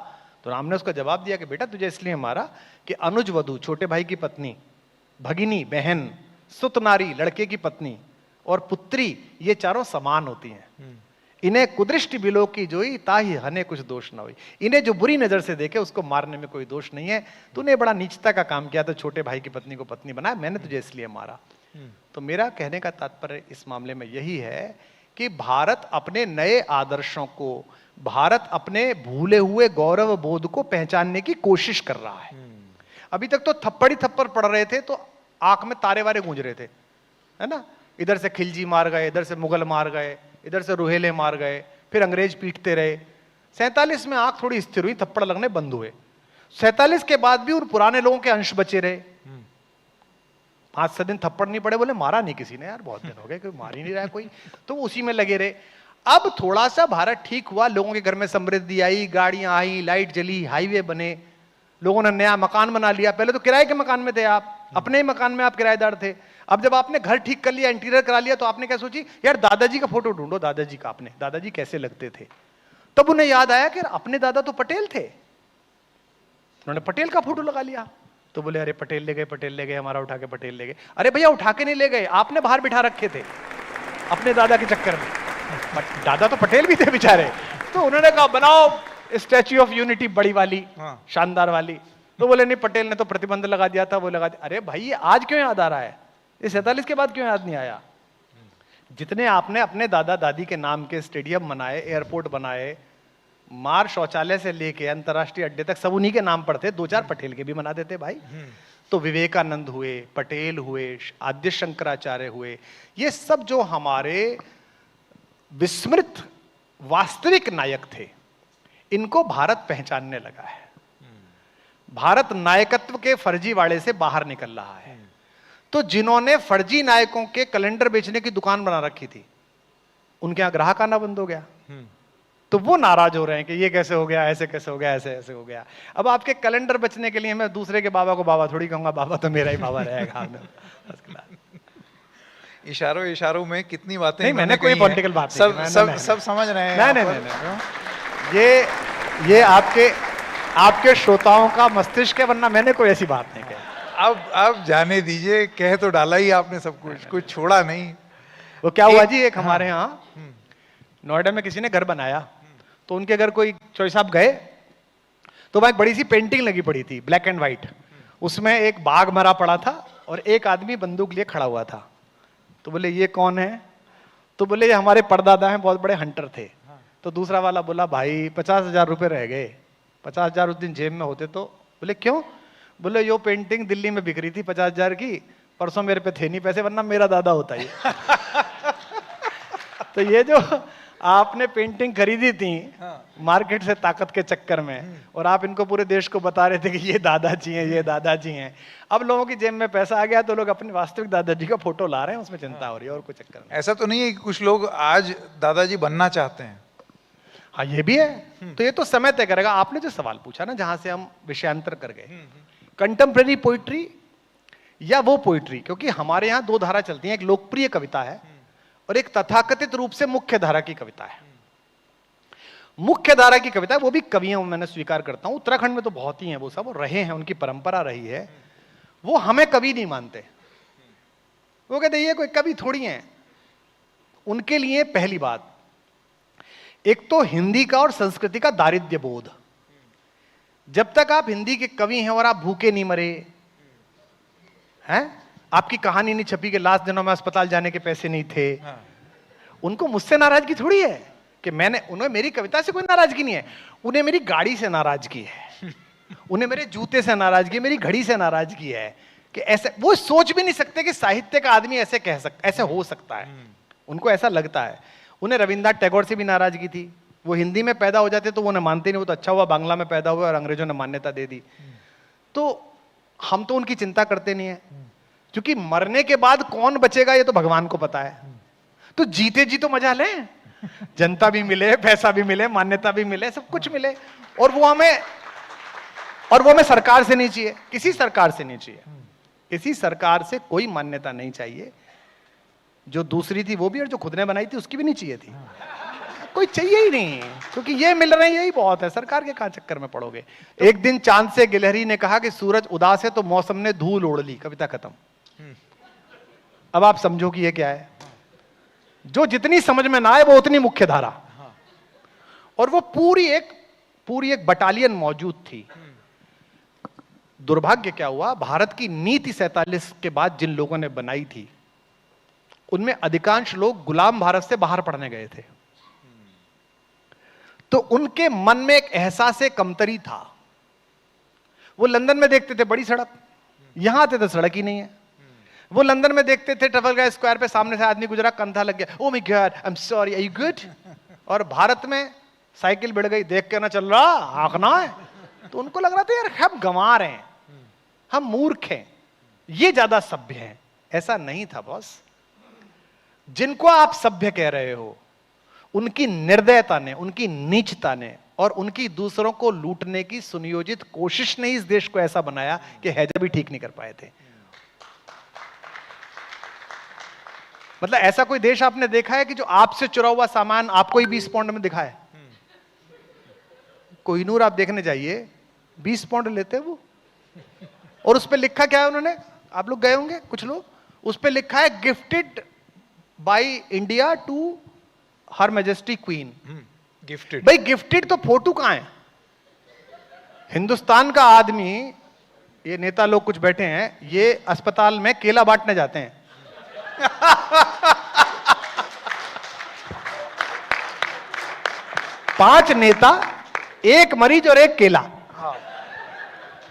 तो राम ने उसका जवाब दिया कि बेटा तुझे इसलिए मारा कि अनुज वधु, छोटे भाई की पत्नी, भगिनी बहन, सुत नारी लड़के की पत्नी, और पुत्री, ये चारों समान होती हैं। इन्हें कुदृष्टि बिलो की जोई ताही हने कुछ दोष न हुई। इन्हें जो बुरी नजर से देखे उसको मारने में कोई दोष नहीं है। तूने बड़ा नीचता का काम किया, तो छोटे भाई की पत्नी को पत्नी बनाया, मैंने तुझे इसलिए मारा। तो मेरा कहने का तात्पर्य इस मामले में यही है कि भारत अपने नए आदर्शों को, भारत अपने भूले हुए गौरव बोध को पहचानने की कोशिश कर रहा है। अभी तक तो थप्पड़ ही थप्पड़ पड़ रहे थे, तो आंख में तारे वारे गूंज रहे थे, है ना। इधर से खिलजी मार गए, इधर से मुगल मार गए, इधर से रुहेले मार गए, फिर अंग्रेज पीटते रहे। 47 में आंख थोड़ी स्थिर हुई, थप्पड़ लगने बंद हुए। 47 के बाद भी उन पुराने लोगों के अंश बचे रहे। 5-6 दिन थप्पड़ नहीं पड़े, बोले मारा नहीं किसी ने यार, बहुत दिन हो गए, कोई मार ही नहीं रहा कोई, तो उसी में लगे रहे। अब थोड़ा सा भारत ठीक हुआ, लोगों के घर में समृद्धि आई, गाड़ियां आई, लाइट जली, हाईवे बने, लोगों ने नया मकान बना लिया। पहले तो किराए के मकान में थे आप, अपने ही मकान में आप किराएदार थे। अब जब आपने घर ठीक कर लिया, इंटीरियर करा लिया, तो आपने क्या सोची, यार दादाजी का फोटो ढूंढो, दादाजी का, आपने दादाजी कैसे लगते थे। तब उन्हें याद आया कि अपने दादा तो पटेल थे, उन्होंने पटेल का फोटो लगा लिया। तो बोले अरे पटेल ले गए, पटेल ले गए, हमारा उठा के पटेल ले गए। अरे भैया उठा के नहीं ले गए, आपने बाहर बिठा रखे थे अपने दादा के चक्कर में। दादा तो पटेल भी थे बेचारे। तो उन्होंने कहा बनाओ स्टैच्यू ऑफ यूनिटी बड़ी वाली, शानदार वाली। तो बोले नहीं, पटेल ने तो प्रतिबंध लगा दिया था, वो लगा दिया। अरे भाई ये आज क्यों याद आ रहा है, ये 47 के बाद क्यों याद नहीं आया। जितने आपने अपने दादा दादी के नाम के स्टेडियम बनाए, एयरपोर्ट बनाए, मार शौचालय से लेके अंतरराष्ट्रीय अड्डे तक सब उन्हीं के नाम पर थे। 2-4 पटेल के भी बना देते भाई। तो विवेकानंद हुए, पटेल हुए, आद्य शंकराचार्य हुए, ये सब जो हमारे विस्मृत वास्तविक नायक थे, इनको भारत पहचानने लगा है। भारत नायकत्व के फर्जीवाड़े से बाहर निकल रहा है। तो जिन्होंने फर्जी नायकों के कैलेंडर बेचने की दुकान बना रखी थी, उनके यहां ग्राहक आना बंद हो गया। तो वो नाराज हो रहे हैं कि ये कैसे हो गया, ऐसे कैसे हो गया, ऐसे ऐसे हो गया। अब आपके कैलेंडर बचने के लिए मैं दूसरे के बाबा को बाबा थोड़ी कहूंगा, बाबा तो मेरा ही बाबा रहेगा। इशारों इशारों में कितनी बातें नहीं, मैंने कोई पॉलिटिकल बात सब समझ रहे हैं। नहीं, ये आपके श्रोताओं का मस्तिष्क है, वरना मैंने कोई ऐसी बात नहीं कही। अब जाने दीजिए, कह तो डाला ही आपने सब कुछ छोड़ा नहीं। वो क्या हुआ जी, एक हमारे यहाँ नोएडा में किसी ने घर बनाया, तो उनके घर कोई चौधरी साहब गए, तो वहां एक बड़ी सी पेंटिंग लगी पड़ी थी, ब्लैक एंड व्हाइट। उसमें एक बाघ मरा पड़ा था और एक आदमी बंदूक लिए खड़ा हुआ था। तो बोले ये कौन है, तो बोले ये हमारे परदादा हैं, बहुत बड़े हंटर थे। तो दूसरा वाला बोला भाई 50,000 रुपए रह गए, 50,000 उस दिन जेब में होते तो। बोले क्यों, बोले यो पेंटिंग दिल्ली में बिक रही थी 50,000 की, परसों मेरे पे थे नहीं पैसे, वरना मेरा दादा होता ही। तो ये जो आपने पेंटिंग खरीदी थी मार्केट से ताकत के चक्कर में, और आप इनको पूरे देश को बता रहे थे कि ये दादाजी हैं, ये दादाजी हैं। अब लोगों की जेब में पैसा आ गया तो लोग अपने वास्तविक दादाजी का फोटो ला रहे हैं, उसमें चिंता हो रही है, और कोई चक्कर नहीं। ऐसा तो नहीं है कि कुछ लोग आज दादाजी बनना चाहते हैं? हाँ ये भी है। तो ये तो समय तय करेगा। आपने जो सवाल पूछा ना, जहां से हम विषयांतर कर गए, कंटेम्प्रेरी पोइट्री या वो पोइट्री, क्योंकि हमारे यहाँ 2 धारा चलती हैं, एक लोकप्रिय कविता है और एक तथाकथित रूप से मुख्य धारा की कविता है। मुख्य धारा की कविता वो भी कवियों में मैंने स्वीकार करता हूं, उत्तराखंड में तो बहुत ही हैं वो सब, रहे हैं, उनकी परंपरा रही है। वो हमें कवि नहीं मानते, वो कहते ये कोई कवि थोड़ी हैं। उनके लिए पहली बात, एक तो हिंदी का और संस्कृति का दारिद्र्य बोध। जब तक आप हिंदी के कवि हैं और आप भूखे नहीं मरे हैं, आपकी कहानी नहीं छपी कि लास्ट दिनों में अस्पताल जाने के पैसे नहीं थे, उनको मुझसे नाराजगी थोड़ी है कि उन्हें मेरी कविता से कोई नाराजगी नहीं है, उन्हें मेरी गाड़ी से नाराजगी है, उन्हें मेरे जूते से नाराजगी, मेरी घड़ी से नाराजगी है कि ऐसे वो सोच भी नहीं सकते कि साहित्य का आदमी ऐसे हो सकता है। उनको ऐसा लगता है। उन्हें रविन्द्रनाथ टैगोर से भी नाराजगी थी, वो हिंदी में पैदा हो जाते तो वो उन्हें मानते नहीं, वो तो अच्छा हुआ बांग्ला में पैदा हुआ और अंग्रेजों ने मान्यता दे दी। तो हम तो उनकी चिंता करते नहीं है, क्योंकि मरने के बाद कौन बचेगा ये तो भगवान को पता है। तो जीते जी तो मजा लें, जनता भी मिले, पैसा भी मिले, मान्यता भी मिले, सब कुछ मिले, और वो हमें सरकार से नहीं चाहिए, किसी सरकार से नहीं चाहिए, किसी सरकार से कोई मान्यता नहीं चाहिए। जो दूसरी थी वो भी, और जो खुद ने बनाई थी उसकी भी नहीं चाहिए थी, कोई चाहिए ही नहीं, क्योंकि ये मिल रहे हैं यही बहुत है, सरकार के कहां चक्कर में पड़ोगे। एक दिन चांद से गिलहरी ने कहा कि सूरज उदास है तो मौसम ने धूल ओढ़ ली, कविता खत्म। अब आप समझो कि ये क्या है। जो जितनी समझ में ना आए वो उतनी मुख्य धारा, और वो पूरी एक बटालियन मौजूद थी। दुर्भाग्य क्या हुआ, भारत की नीति 47 के बाद जिन लोगों ने बनाई थी उनमें अधिकांश लोग गुलाम भारत से बाहर पढ़ने गए थे, तो उनके मन में एक एहसास कमतरी था। वो लंदन में देखते थे बड़ी सड़क, यहां आते तो सड़क ही नहीं है। वो लंदन में देखते थे ट्रफलगर स्क्वायर पे सामने से आदमी गुजरा, कंधा लग गया, oh my god I am sorry, are you good. और भारत में साइकिल बढ़ गई, देख के ना चल रहा, हाँकना है, तो उनको लग रहा था यार हम गंवार हैं, हम मूर्ख हैं, ये ज्यादा सभ्य हैं। ऐसा नहीं था बॉस। जिनको आप सभ्य कह रहे हो उनकी निर्दयता ने, उनकी नीचता ने और उनकी दूसरों को लूटने की सुनियोजित कोशिश ने इस देश को ऐसा बनाया कि हैजा भी ठीक नहीं कर पाए थे। मतलब ऐसा कोई देश आपने देखा है कि जो आपसे चुरा हुआ सामान आपको ही 20 पाउंड में दिखाए? कोहिनूर आप देखने जाइए, 20 पाउंड लेते हैं वो, और उस पर लिखा क्या है उन्होंने, आप लोग गए होंगे कुछ लोग, उस पर लिखा है gifted by India to her majesty queen. Gifted, भाई गिफ्टेड तो फोटो कहां है? हिंदुस्तान का आदमी, ये नेता लोग कुछ बैठे हैं, ये अस्पताल में केला बांटने जाते हैं। पांच नेता, एक मरीज और एक केला,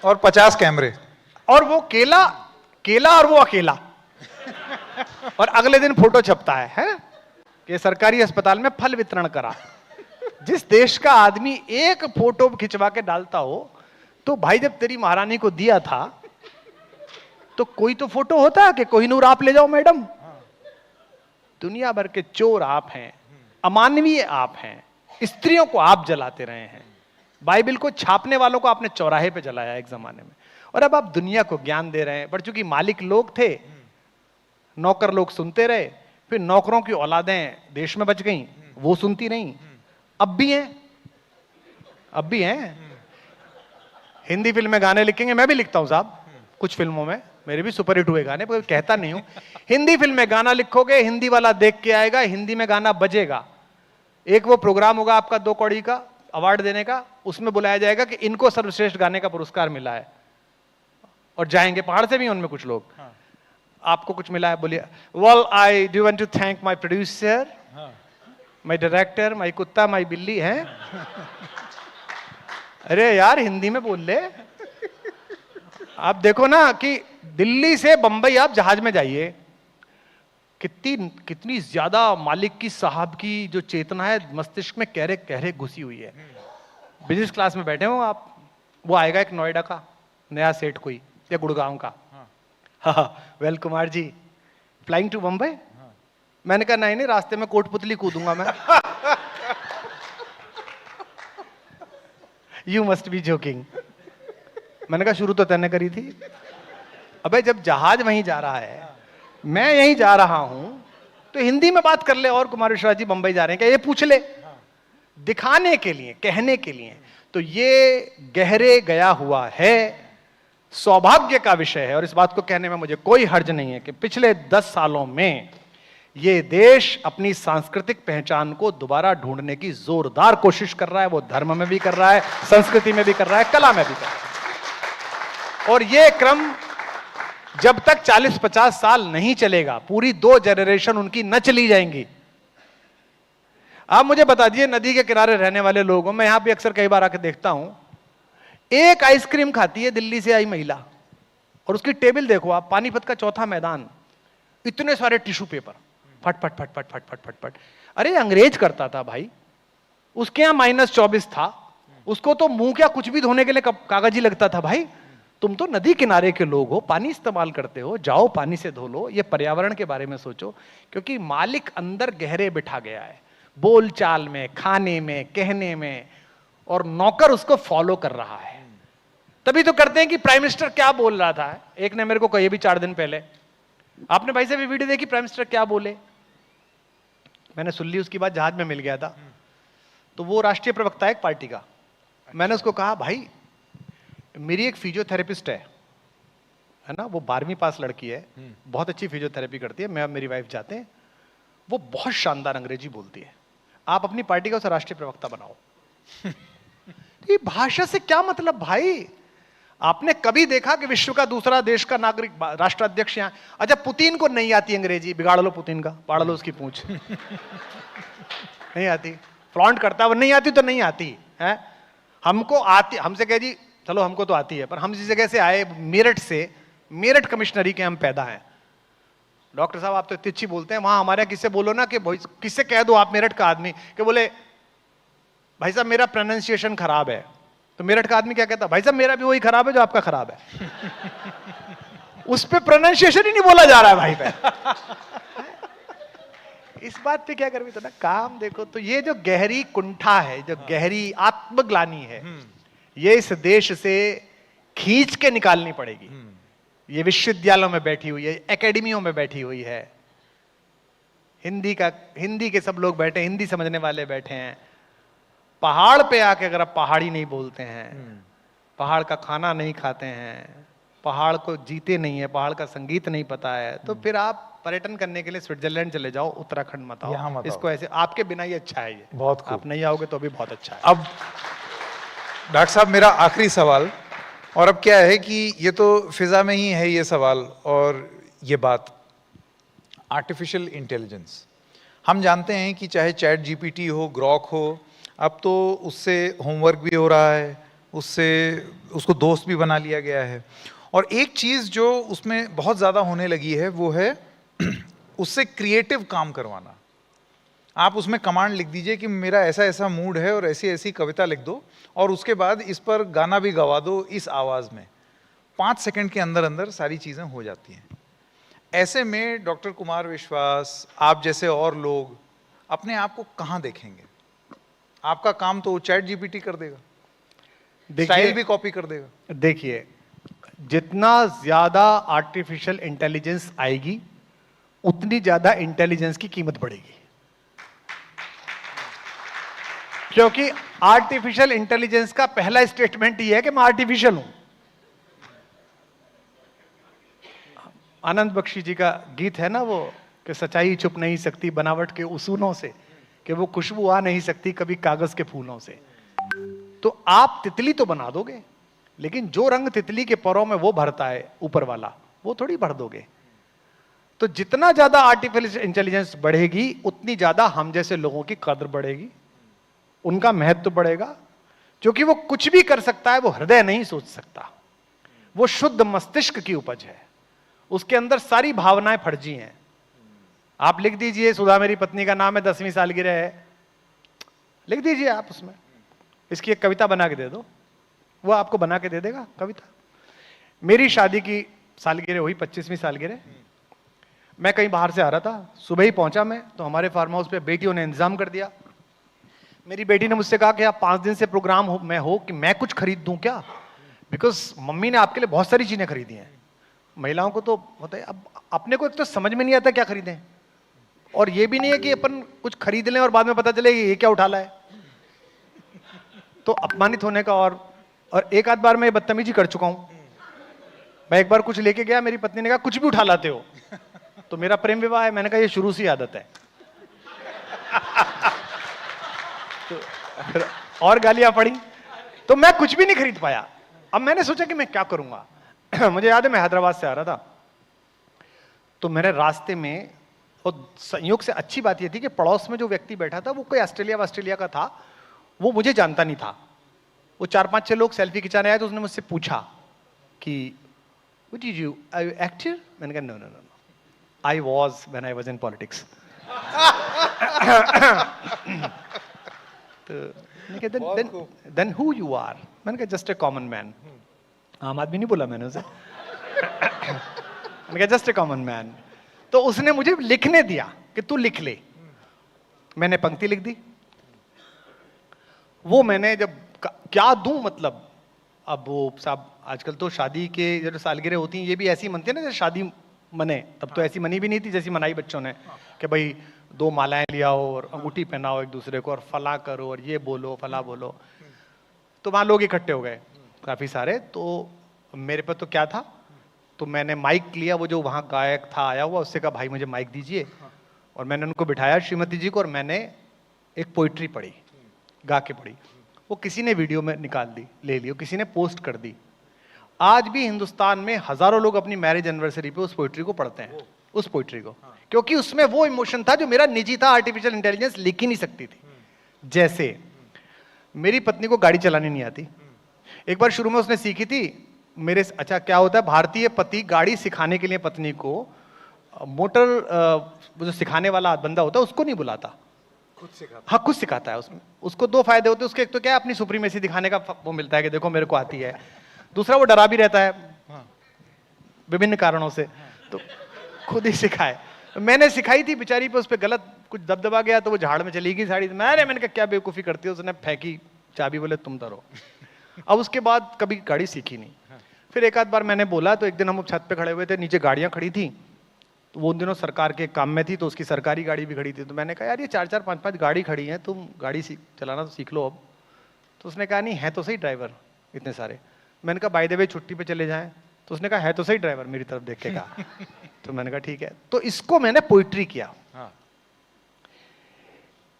और 50 कैमरे, और वो केला और वो अकेला। और अगले दिन फोटो छपता है कि सरकारी अस्पताल में फल वितरण करा। जिस देश का आदमी एक फोटो खिंचवा के डालता हो, तो भाई जब तेरी महारानी को दिया था तो कोई तो फोटो होता कि कोहिनूर आप ले जाओ मैडम। दुनिया भर के चोर आप हैं, अमानवीय आप हैं, स्त्रियों को आप जलाते रहे हैं, बाइबल को छापने वालों को आपने चौराहे पे जलाया एक जमाने में, और अब आप दुनिया को ज्ञान दे रहे हैं। पर चूंकि मालिक लोग थे, नौकर लोग सुनते रहे, फिर नौकरों की औलादें देश में बच गईं, वो सुनती नहीं। अब भी हैं। हिंदी फिल्म में गाने लिखेंगे, मैं भी लिखता हूं साहब, कुछ फिल्मों में मेरे भी सुपर हिट हुए गाने, पर कहता नहीं हूं। हिंदी फिल्म में गाना लिखोगे, हिंदी वाला देख के आएगा, हिंदी में गाना बजेगा। एक वो प्रोग्राम होगा आपका 2 कौड़ी का अवार्ड देने का, उसमें बुलाया जाएगा कि इनको सर्वश्रेष्ठ गाने का पुरस्कार मिला है, और जाएंगे पहाड़ से भी उनमें कुछ लोग। आपको कुछ मिला है, बोलिए well I do want to thank my producer, my director, my कुत्ता, माय बिल्ली है। अरे यार हिंदी में बोल ले। आप देखो ना कि दिल्ली से बंबई आप जहाज में जाइए, कितनी ज्यादा मालिक की साहब की जो चेतना है मस्तिष्क में कहरे कहरे घुसी हुई है। बिजनेस क्लास में बैठे हो आप, वो आएगा एक नोएडा का नया सेठ कोई, या गुड़गांव का, well Kumar ji flying to Bombay. मैंने कहा नहीं, रास्ते में कोटपुतली कूदूंगा मैं। You must be joking. मैंने कहा शुरू तो तैने करी थी। अबे जब जहाज वहीं जा रहा है, मैं यहीं जा रहा हूं, तो हिंदी में बात कर ले। और कुमार विश्वास जी बंबई जा रहे हैं क्या, ये पूछ ले, दिखाने के लिए, कहने के लिए। तो ये गहरे गया हुआ है सौभाग्य का विषय है और इस बात को कहने में मुझे कोई हर्ज नहीं है कि पिछले 10 सालों में ये देश अपनी सांस्कृतिक पहचान को दोबारा ढूंढने की जोरदार कोशिश कर रहा है। वो धर्म में भी कर रहा है, संस्कृति में भी कर रहा है, कला में भी कर रहा है। और ये क्रम जब तक 40-50 साल नहीं चलेगा, पूरी 2 जनरेशन उनकी न चली जाएंगी। आप मुझे बता दीजिए, नदी के किनारे रहने वाले लोगों, मैं यहां भी अक्सर कई बार आके देखता हूं, एक आइसक्रीम खाती है दिल्ली से आई महिला और उसकी टेबल देखो आप, पानीपत का चौथा मैदान, इतने सारे टिश्यू पेपर, फट फट फट फट फट फट फट फट। अरे अंग्रेज करता था भाई, उसके यहां -24 था, उसको तो मुंह क्या कुछ भी धोने के लिए कागज ही लगता था भाई। तुम तो नदी किनारे के लोग हो, पानी इस्तेमाल करते हो, जाओ पानी से धो लो। ये पर्यावरण के बारे में सोचो, क्योंकि मालिक अंदर गहरे बिठा गया है, बोलचाल में, खाने में, कहने में, और नौकर उसको फॉलो कर रहा है। तभी तो करते हैं कि प्राइम मिनिस्टर क्या बोल रहा था। एक ने मेरे को कही भी 4 दिन पहले, आपने भाई से भी वीडियो देखी प्राइम मिनिस्टर क्या बोले? मैंने सुन ली, उसकी बात जहाज में मिल गया था। तो वो राष्ट्रीय प्रवक्ता है एक पार्टी का। मैंने उसको कहा, भाई मेरी एक फिजियोथेरेपिस्ट है ना, वो 12वीं पास लड़की है, बहुत अच्छी फिजियोथेरेपी करती है, मैं मेरी वाइफ जाते हैं, वो बहुत शानदार अंग्रेजी बोलती है, आप अपनी पार्टी का उसे राष्ट्रीय प्रवक्ता बनाओ। ये भाषा से क्या मतलब भाई? आपने कभी देखा कि विश्व का दूसरा देश का नागरिक राष्ट्राध्यक्ष यहां, अच्छा पुतिन को नहीं आती अंग्रेजी, बिगाड़ लो पुतिन का, पाड़ लो उसकी पूंछ। नहीं आती, फ्लॉन्ट करता है वो, नहीं आती तो नहीं आती है। हमको आती, हमसे कह जी चलो हमको तो आती है, पर हम जिस जगह से आए, मेरठ से, मेरठ कमिश्नरी के हम पैदा हैं। डॉक्टर साहब आप तो इतनी अच्छी बोलते हैं, वहां हमारे किससे बोलो ना कि किससे कह दो आप मेरठ का आदमी, कि बोले भाई साहब मेरा प्रोनाउंसिएशन खराब है, तो मेरठ का आदमी क्या कहता है, भाई साहब मेरा भी वही खराब है जो आपका खराब है। उस पे प्रोनाउंसिएशन ही नहीं बोला जा रहा है भाई पे। इस बात पे क्या कर भी तो ना काम देखो। तो ये जो गहरी कुंठा है, जो गहरी आत्मग्लानि है, ये इस देश से खींच के निकालनी पड़ेगी। ये विश्वविद्यालयों में बैठी हुई है, एकेडमियों में बैठी हुई है, हिंदी के सब लोग बैठे, हिंदी समझने वाले बैठे हैं। पहाड़ पे आके अगर आप पहाड़ी नहीं बोलते हैं, पहाड़ का खाना नहीं खाते हैं, पहाड़ को जीते नहीं है, पहाड़ का संगीत नहीं पता है, तो फिर आप पर्यटन करने के लिए स्विट्जरलैंड चले जाओ, उत्तराखंड मत आओ। इसको ऐसे आपके बिना ही अच्छा है, ये बहुत आप नहीं आओगे तो भी बहुत अच्छा है। अब डॉक्टर साहब मेरा आखिरी सवाल, और अब क्या है कि ये तो फिजा में ही है ये सवाल और ये बात, आर्टिफिशियल इंटेलिजेंस। हम जानते हैं कि चाहे चैट जीपीटी हो, ग्रॉक हो, अब तो उससे होमवर्क भी हो रहा है, उसको दोस्त भी बना लिया गया है। और एक चीज़ जो उसमें बहुत ज़्यादा होने लगी है वो है उससे क्रिएटिव काम करवाना। आप उसमें कमांड लिख दीजिए कि मेरा ऐसा ऐसा मूड है और ऐसी ऐसी कविता लिख दो, और उसके बाद इस पर गाना भी गवा दो इस आवाज़ में। 5 सेकंड के अंदर अंदर सारी चीज़ें हो जाती हैं। ऐसे में डॉक्टर कुमार विश्वास, आप जैसे और लोग अपने आप को कहाँ देखेंगे? आपका काम तो चैट जीपीटी कर देगा, स्टाइल भी कॉपी कर देगा। देखिए, जितना ज्यादा आर्टिफिशियल इंटेलिजेंस आएगी, उतनी ज्यादा इंटेलिजेंस की कीमत बढ़ेगी। क्योंकि आर्टिफिशियल इंटेलिजेंस का पहला स्टेटमेंट ये है कि मैं आर्टिफिशियल हूं। आनंद बख्शी जी का गीत है ना वो, कि सच्चाई छुप नहीं सकती बनावट के उसूलों से, कि वो खुशबू आ नहीं सकती कभी कागज के फूलों से। तो आप तितली तो बना दोगे, लेकिन जो रंग तितली के परों में वो भरता है ऊपर वाला, वो थोड़ी भर दोगे। तो जितना ज्यादा आर्टिफिशियल इंटेलिजेंस बढ़ेगी, उतनी ज्यादा हम जैसे लोगों की कद्र बढ़ेगी, उनका महत्व बढ़ेगा। क्योंकि वो कुछ भी कर सकता है, वो हृदय नहीं सोच सकता। वो शुद्ध मस्तिष्क की उपज है, उसके अंदर सारी भावनाएं फर्जी हैं। आप लिख दीजिए, सुधा मेरी पत्नी का नाम है, 10वीं सालगिरह है, लिख दीजिए आप उसमें, इसकी एक कविता बना के दे दो, वो आपको बना के दे देगा कविता। मेरी शादी की सालगिरह हुई, 25वीं सालगिरह। मैं कहीं बाहर से आ रहा था, सुबह ही पहुंचा मैं, तो हमारे फार्म हाउस पे बेटियों ने इंतजाम कर दिया। मेरी बेटी ने मुझसे कहा कि आप 5 दिन से प्रोग्राम हो कि मैं कुछ खरीद दूं क्या, बिकॉज मम्मी ने आपके लिए बहुत सारी चीजें खरीदी हैं। महिलाओं को तो होता है, अब अपने को एक तो समझ में नहीं आता क्या खरीदें, और ये भी नहीं है कि अपन कुछ खरीद लें और बाद में पता चले ये क्या उठा ला है, तो अपमानित होने का। और एक आध बार मैं बदतमीजी कर चुका हूं, मैं एक बार कुछ लेके गया, मेरी पत्नी ने कहा कुछ भी उठा लाते हो। तो मेरा प्रेम विवाह है, मैंने कहा ये शुरू से आदत है। तो फिर और गालियां पड़ी, तो मैं कुछ भी नहीं खरीद पाया। अब मैंने सोचा कि मैं क्या करूंगा। मुझे याद है मैं हैदराबाद से आ रहा था, तो मेरे रास्ते में, और संयोग से अच्छी बात यह थी कि पड़ोस में जो व्यक्ति बैठा था वो कोई ऑस्ट्रेलिया का था, वो मुझे जानता नहीं था। वो 4-5-6 लोग सेल्फी खिंचाने आए, तो उसने मुझसे पूछा कि what did you, are you actor? मैंने कहा no no no, I was when I was in politics. तो मैंने कहा देन हु यू आर? मैंने कहा जस्ट ए कॉमन मैन। आम आदमी नहीं बोला मैंने उसे। मैंने कहा जस्ट ए कॉमन मैन। तो उसने मुझे लिखने दिया कि तू लिख ले। मैंने पंक्ति लिख दी। वो मैंने जब क्या दूं, मतलब अब वो साहब आजकल तो शादी के जो सालगिरह होती हैं ये भी ऐसी मनती है ना जैसे शादी मने, तब तो ऐसी मनी भी नहीं थी जैसी मनाई बच्चों ने, कि भाई 2 मालाएं लिया हो और अंगूठी पहनाओ एक दूसरे को और फला करो और ये बोलो फला बोलो। तो वहां लोग इकट्ठे हो गए काफी सारे। तो मेरे पे तो क्या था, तो मैंने माइक लिया, वो जो वहां गायक था आया हुआ, उससे कहा भाई मुझे माइक दीजिए, और मैंने उनको बिठाया श्रीमती जी को, और मैंने एक पोइट्री पढ़ी, गा के पढ़ी। वो किसी ने वीडियो में निकाल दी, ले ली, किसी ने पोस्ट कर दी। आज भी हिंदुस्तान में हजारों लोग अपनी मैरिज एनिवर्सरी पे उस पोइट्री को पढ़ते हैं, उस पोइट्री को, क्योंकि उसमें वो इमोशन था जो मेरा निजी था, आर्टिफिशियल इंटेलिजेंस लिख ही नहीं सकती थी। जैसे मेरी पत्नी को गाड़ी चलानी नहीं आती। एक बार शुरू में उसने सीखी थी मेरे, अच्छा क्या होता है, भारतीय पति गाड़ी सिखाने के लिए पत्नी को मोटर, जो सिखाने वाला बंदा होता है उसको नहीं बुलाता, खुद सिखाता। हाँ, खुद सिखाता है। उसमें उसको 2 फायदे होते हैं उसके, एक तो क्या है अपनी सुप्रीमेसी दिखाने का वो मिलता है कि देखो मेरे को आती है, दूसरा वो डरा भी रहता है विभिन्न कारणों से, तो खुद ही सिखाए। मैंने सिखाई थी बेचारी पे, उस पर गलत कुछ दबदबा गया तो वो झाड़ में चली गई साड़ी। मैंने कहा क्या बेवकूफ़ी करती है, उसने फेंकी चाबी, बोले तुम धरो। अब उसके बाद कभी गाड़ी सीखी नहीं। फिर एक आध बार मैंने बोला, तो एक दिन हम छत पे खड़े हुए थे, नीचे गाड़ियां खड़ी थी, तो वो उन दिनों सरकार के काम में थी, तो उसकी सरकारी गाड़ी भी खड़ी थी। तो मैंने कहा यार ये 4-4 5-5 गाड़ी खड़ी हैं, तुम गाड़ी चलाना तो सीख लो अब। तो उसने कहा नहीं है तो सही ड्राइवर इतने सारे। मैंने कहा बाय द वे छुट्टी पे चले जाएं, तो उसने कहा है तो सही ड्राइवर, मेरी तरफ देख के कहा। तो मैंने कहा ठीक है। तो इसको मैंने पोइट्री किया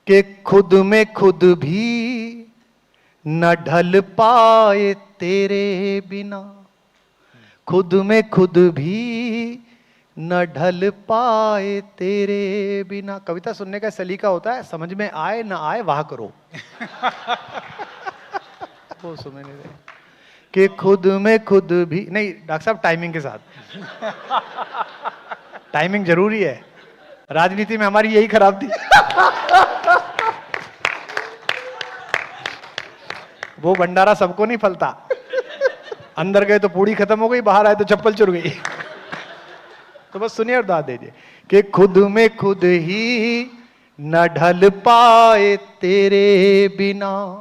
कि खुद में खुद भी न ढल पाए तेरे बिना, खुद में खुद भी न ढल पाए तेरे बिना। कविता सुनने का सलीका होता है, समझ में आए ना आए वाह करो। वो सुनने दे कि खुद में खुद भी नहीं, डॉक्टर साहब टाइमिंग के साथ। टाइमिंग जरूरी है, राजनीति में हमारी यही खराब थी। वो भंडारा सबको नहीं फलता, अंदर गए तो पूड़ी खत्म हो गई, बाहर आए तो चप्पल चुर गई। तो बस सुनिए और दाद दीजिए कि खुद में खुद ही न ढल पाए तेरे बिना,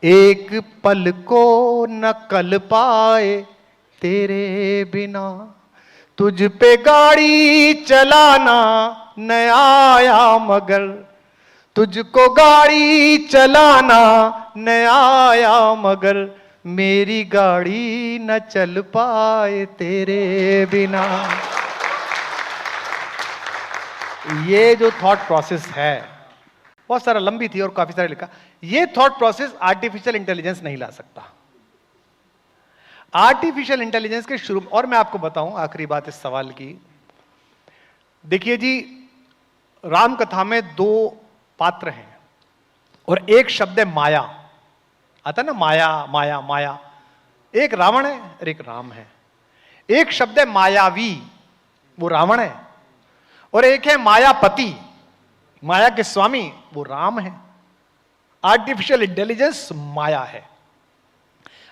एक पल को न कल पाए तेरे बिना, तुझ पे गाड़ी चलाना न आया मगर, तुझको गाड़ी चलाना न आया मगर, मेरी गाड़ी न चल पाए तेरे बिना। ये जो थॉट प्रोसेस है बहुत सारा लंबी थी और काफी सारा लिखा। ये थॉट प्रोसेस आर्टिफिशियल इंटेलिजेंस नहीं ला सकता। आर्टिफिशियल इंटेलिजेंस के शुरू, और मैं आपको बताऊं आखिरी बात इस सवाल की, देखिए जी राम कथा में 2 पात्र हैं और एक शब्द है माया, आता ना माया माया माया। एक रावण है और एक राम है। एक शब्द है मायावी, वो रावण है, और एक है मायापति, माया के स्वामी, वो राम है। आर्टिफिशियल इंटेलिजेंस माया है।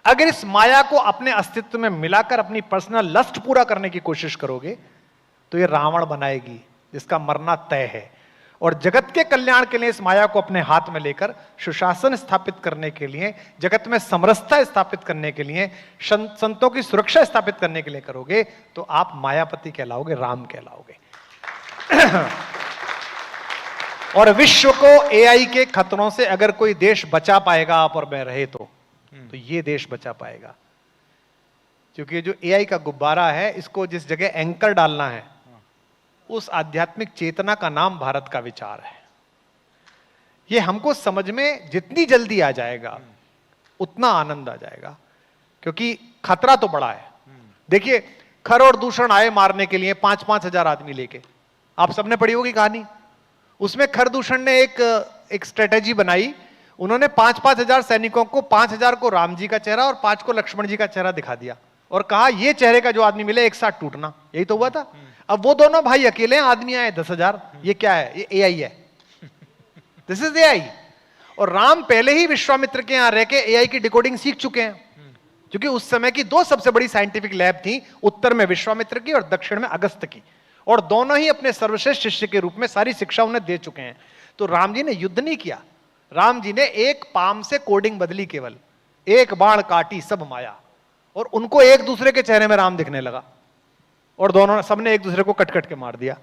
अगर इस माया को अपने अस्तित्व में मिलाकर अपनी पर्सनल लस्ट पूरा करने की कोशिश करोगे तो ये रावण बनाएगी जिसका मरना तय है। और जगत के कल्याण के लिए इस माया को अपने हाथ में लेकर सुशासन स्थापित करने के लिए, जगत में समरसता स्थापित करने के लिए, संतों की सुरक्षा स्थापित करने के लिए करोगे तो आप मायापति कहलाओगे, राम कहलाओगे। और विश्व को एआई के खतरों से अगर कोई देश बचा पाएगा आप और मैं रहे तो ये देश बचा पाएगा। क्योंकि जो एआई का गुब्बारा है, इसको जिस जगह एंकर डालना है, उस आध्यात्मिक चेतना का नाम भारत का विचार है। ये हमको समझ में जितनी जल्दी आ जाएगा उतना आनंद आ जाएगा, क्योंकि खतरा तो बड़ा है। देखिए, खर और दूषण आए मारने के लिए 5-5 हजार आदमी लेके, आप सबने पढ़ी होगी कहानी। उसमें खर दूषण ने एक स्ट्रेटेजी बनाई। उन्होंने 5-5 हजार सैनिकों को, 5,000 को राम जी का चेहरा और 5 को लक्ष्मण जी का चेहरा दिखा दिया और कहा ये चेहरे का जो आदमी मिले एक साथ टूटना। यही तो हुआ था। अब वो दोनों भाई अकेले हैं, आदमी आए 10,000। ये क्या है? ये एआई है। This is AI. और राम पहले ही विश्वामित्र के यहां रह के एआई की डिकोडिंग सीख चुके हैं, क्योंकि उस समय की 2 सबसे बड़ी साइंटिफिक लैब थी, उत्तर में विश्वामित्र की और दक्षिण में अगस्त की, और दोनों ही अपने सर्वश्रेष्ठ शिष्य के रूप में सारी शिक्षा उन्हें दे चुके हैं। तो राम जी ने युद्ध नहीं किया, राम जी ने एक पाम से कोडिंग बदली, केवल एक बाण काटी सब माया, और उनको एक दूसरे के चेहरे में राम दिखने लगा, और दोनों सबने एक दूसरे को कट कट के मार दिया।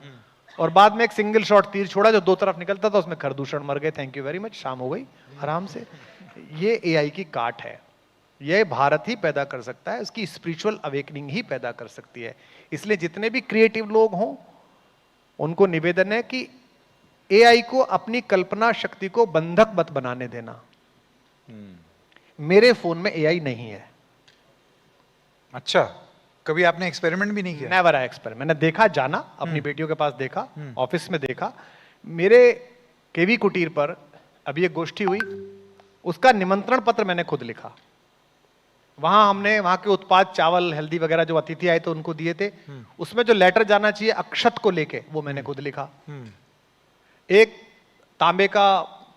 और बाद में एक सिंगल शॉट तीर छोड़ा जो 2 तरफ निकलता था, उसमें खरदूषण मर गए। थैंक यू वेरी मच, शाम हो गई आराम से। ये एआई की काट है, ये भारत ही पैदा कर सकता है, उसकी स्पिरिचुअल अवेकनिंग ही पैदा कर सकती है। इसलिए जितने भी क्रिएटिव लोग हों, उनको निवेदन है कि एआई को अपनी कल्पना शक्ति को बंधक मत बनाने देना। मेरे फोन में एआई नहीं है। अच्छा, कभी आपने एक्सपेरिमेंट भी नहीं किया? Never I experiment. मैंने देखा, जाना अपनी बेटियों के पास, देखा ऑफिस में, देखा मेरे केवी कुटीर पर अभी एक गोष्ठी हुई, उसका निमंत्रण पत्र मैंने खुद लिखा। वहां हमने वहां के उत्पाद, चावल, हल्दी वगैरह जो अतिथि आए थे उनको दिए थे। उसमें जो लेटर जाना चाहिए अक्षत को लेके, वो मैंने खुद लिखा। एक तांबे का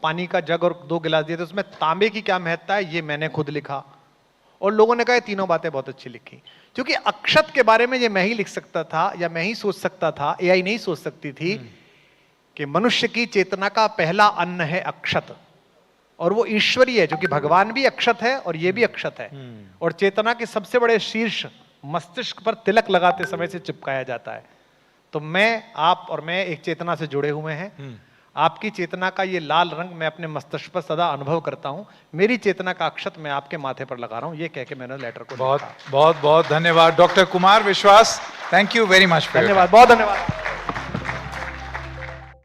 पानी का जग और 2 गिलास दिए थे, उसमें तांबे की क्या महत्ता है ये मैंने खुद लिखा। और लोगों ने कहा ये तीनों बातें बहुत अच्छी लिखी, क्योंकि अक्षत के बारे में ये मैं ही लिख सकता था या मैं ही सोच सकता था, एआई नहीं सोच सकती थी कि मनुष्य की चेतना का पहला अन्न है अक्षत, और वो ईश्वरीय है, जो कि भगवान भी अक्षत है और ये भी अक्षत है। और चेतना के सबसे बड़े शीर्ष मस्तिष्क पर तिलक लगाते समय से चिपकाया जाता है। तो मैं, आप और मैं एक चेतना से जुड़े हुए हैं। आपकी चेतना का ये लाल रंग मैं अपने मस्तिष्क पर सदा अनुभव करता हूं। मेरी चेतना का अक्षत मैं आपके माथे पर लगा रहा हूं। ये कह के मैंने लेटर को बहुत बहुत बहुत धन्यवाद डॉक्टर कुमार विश्वास। Thank you very much. धन्यवाद, बहुत धन्यवाद।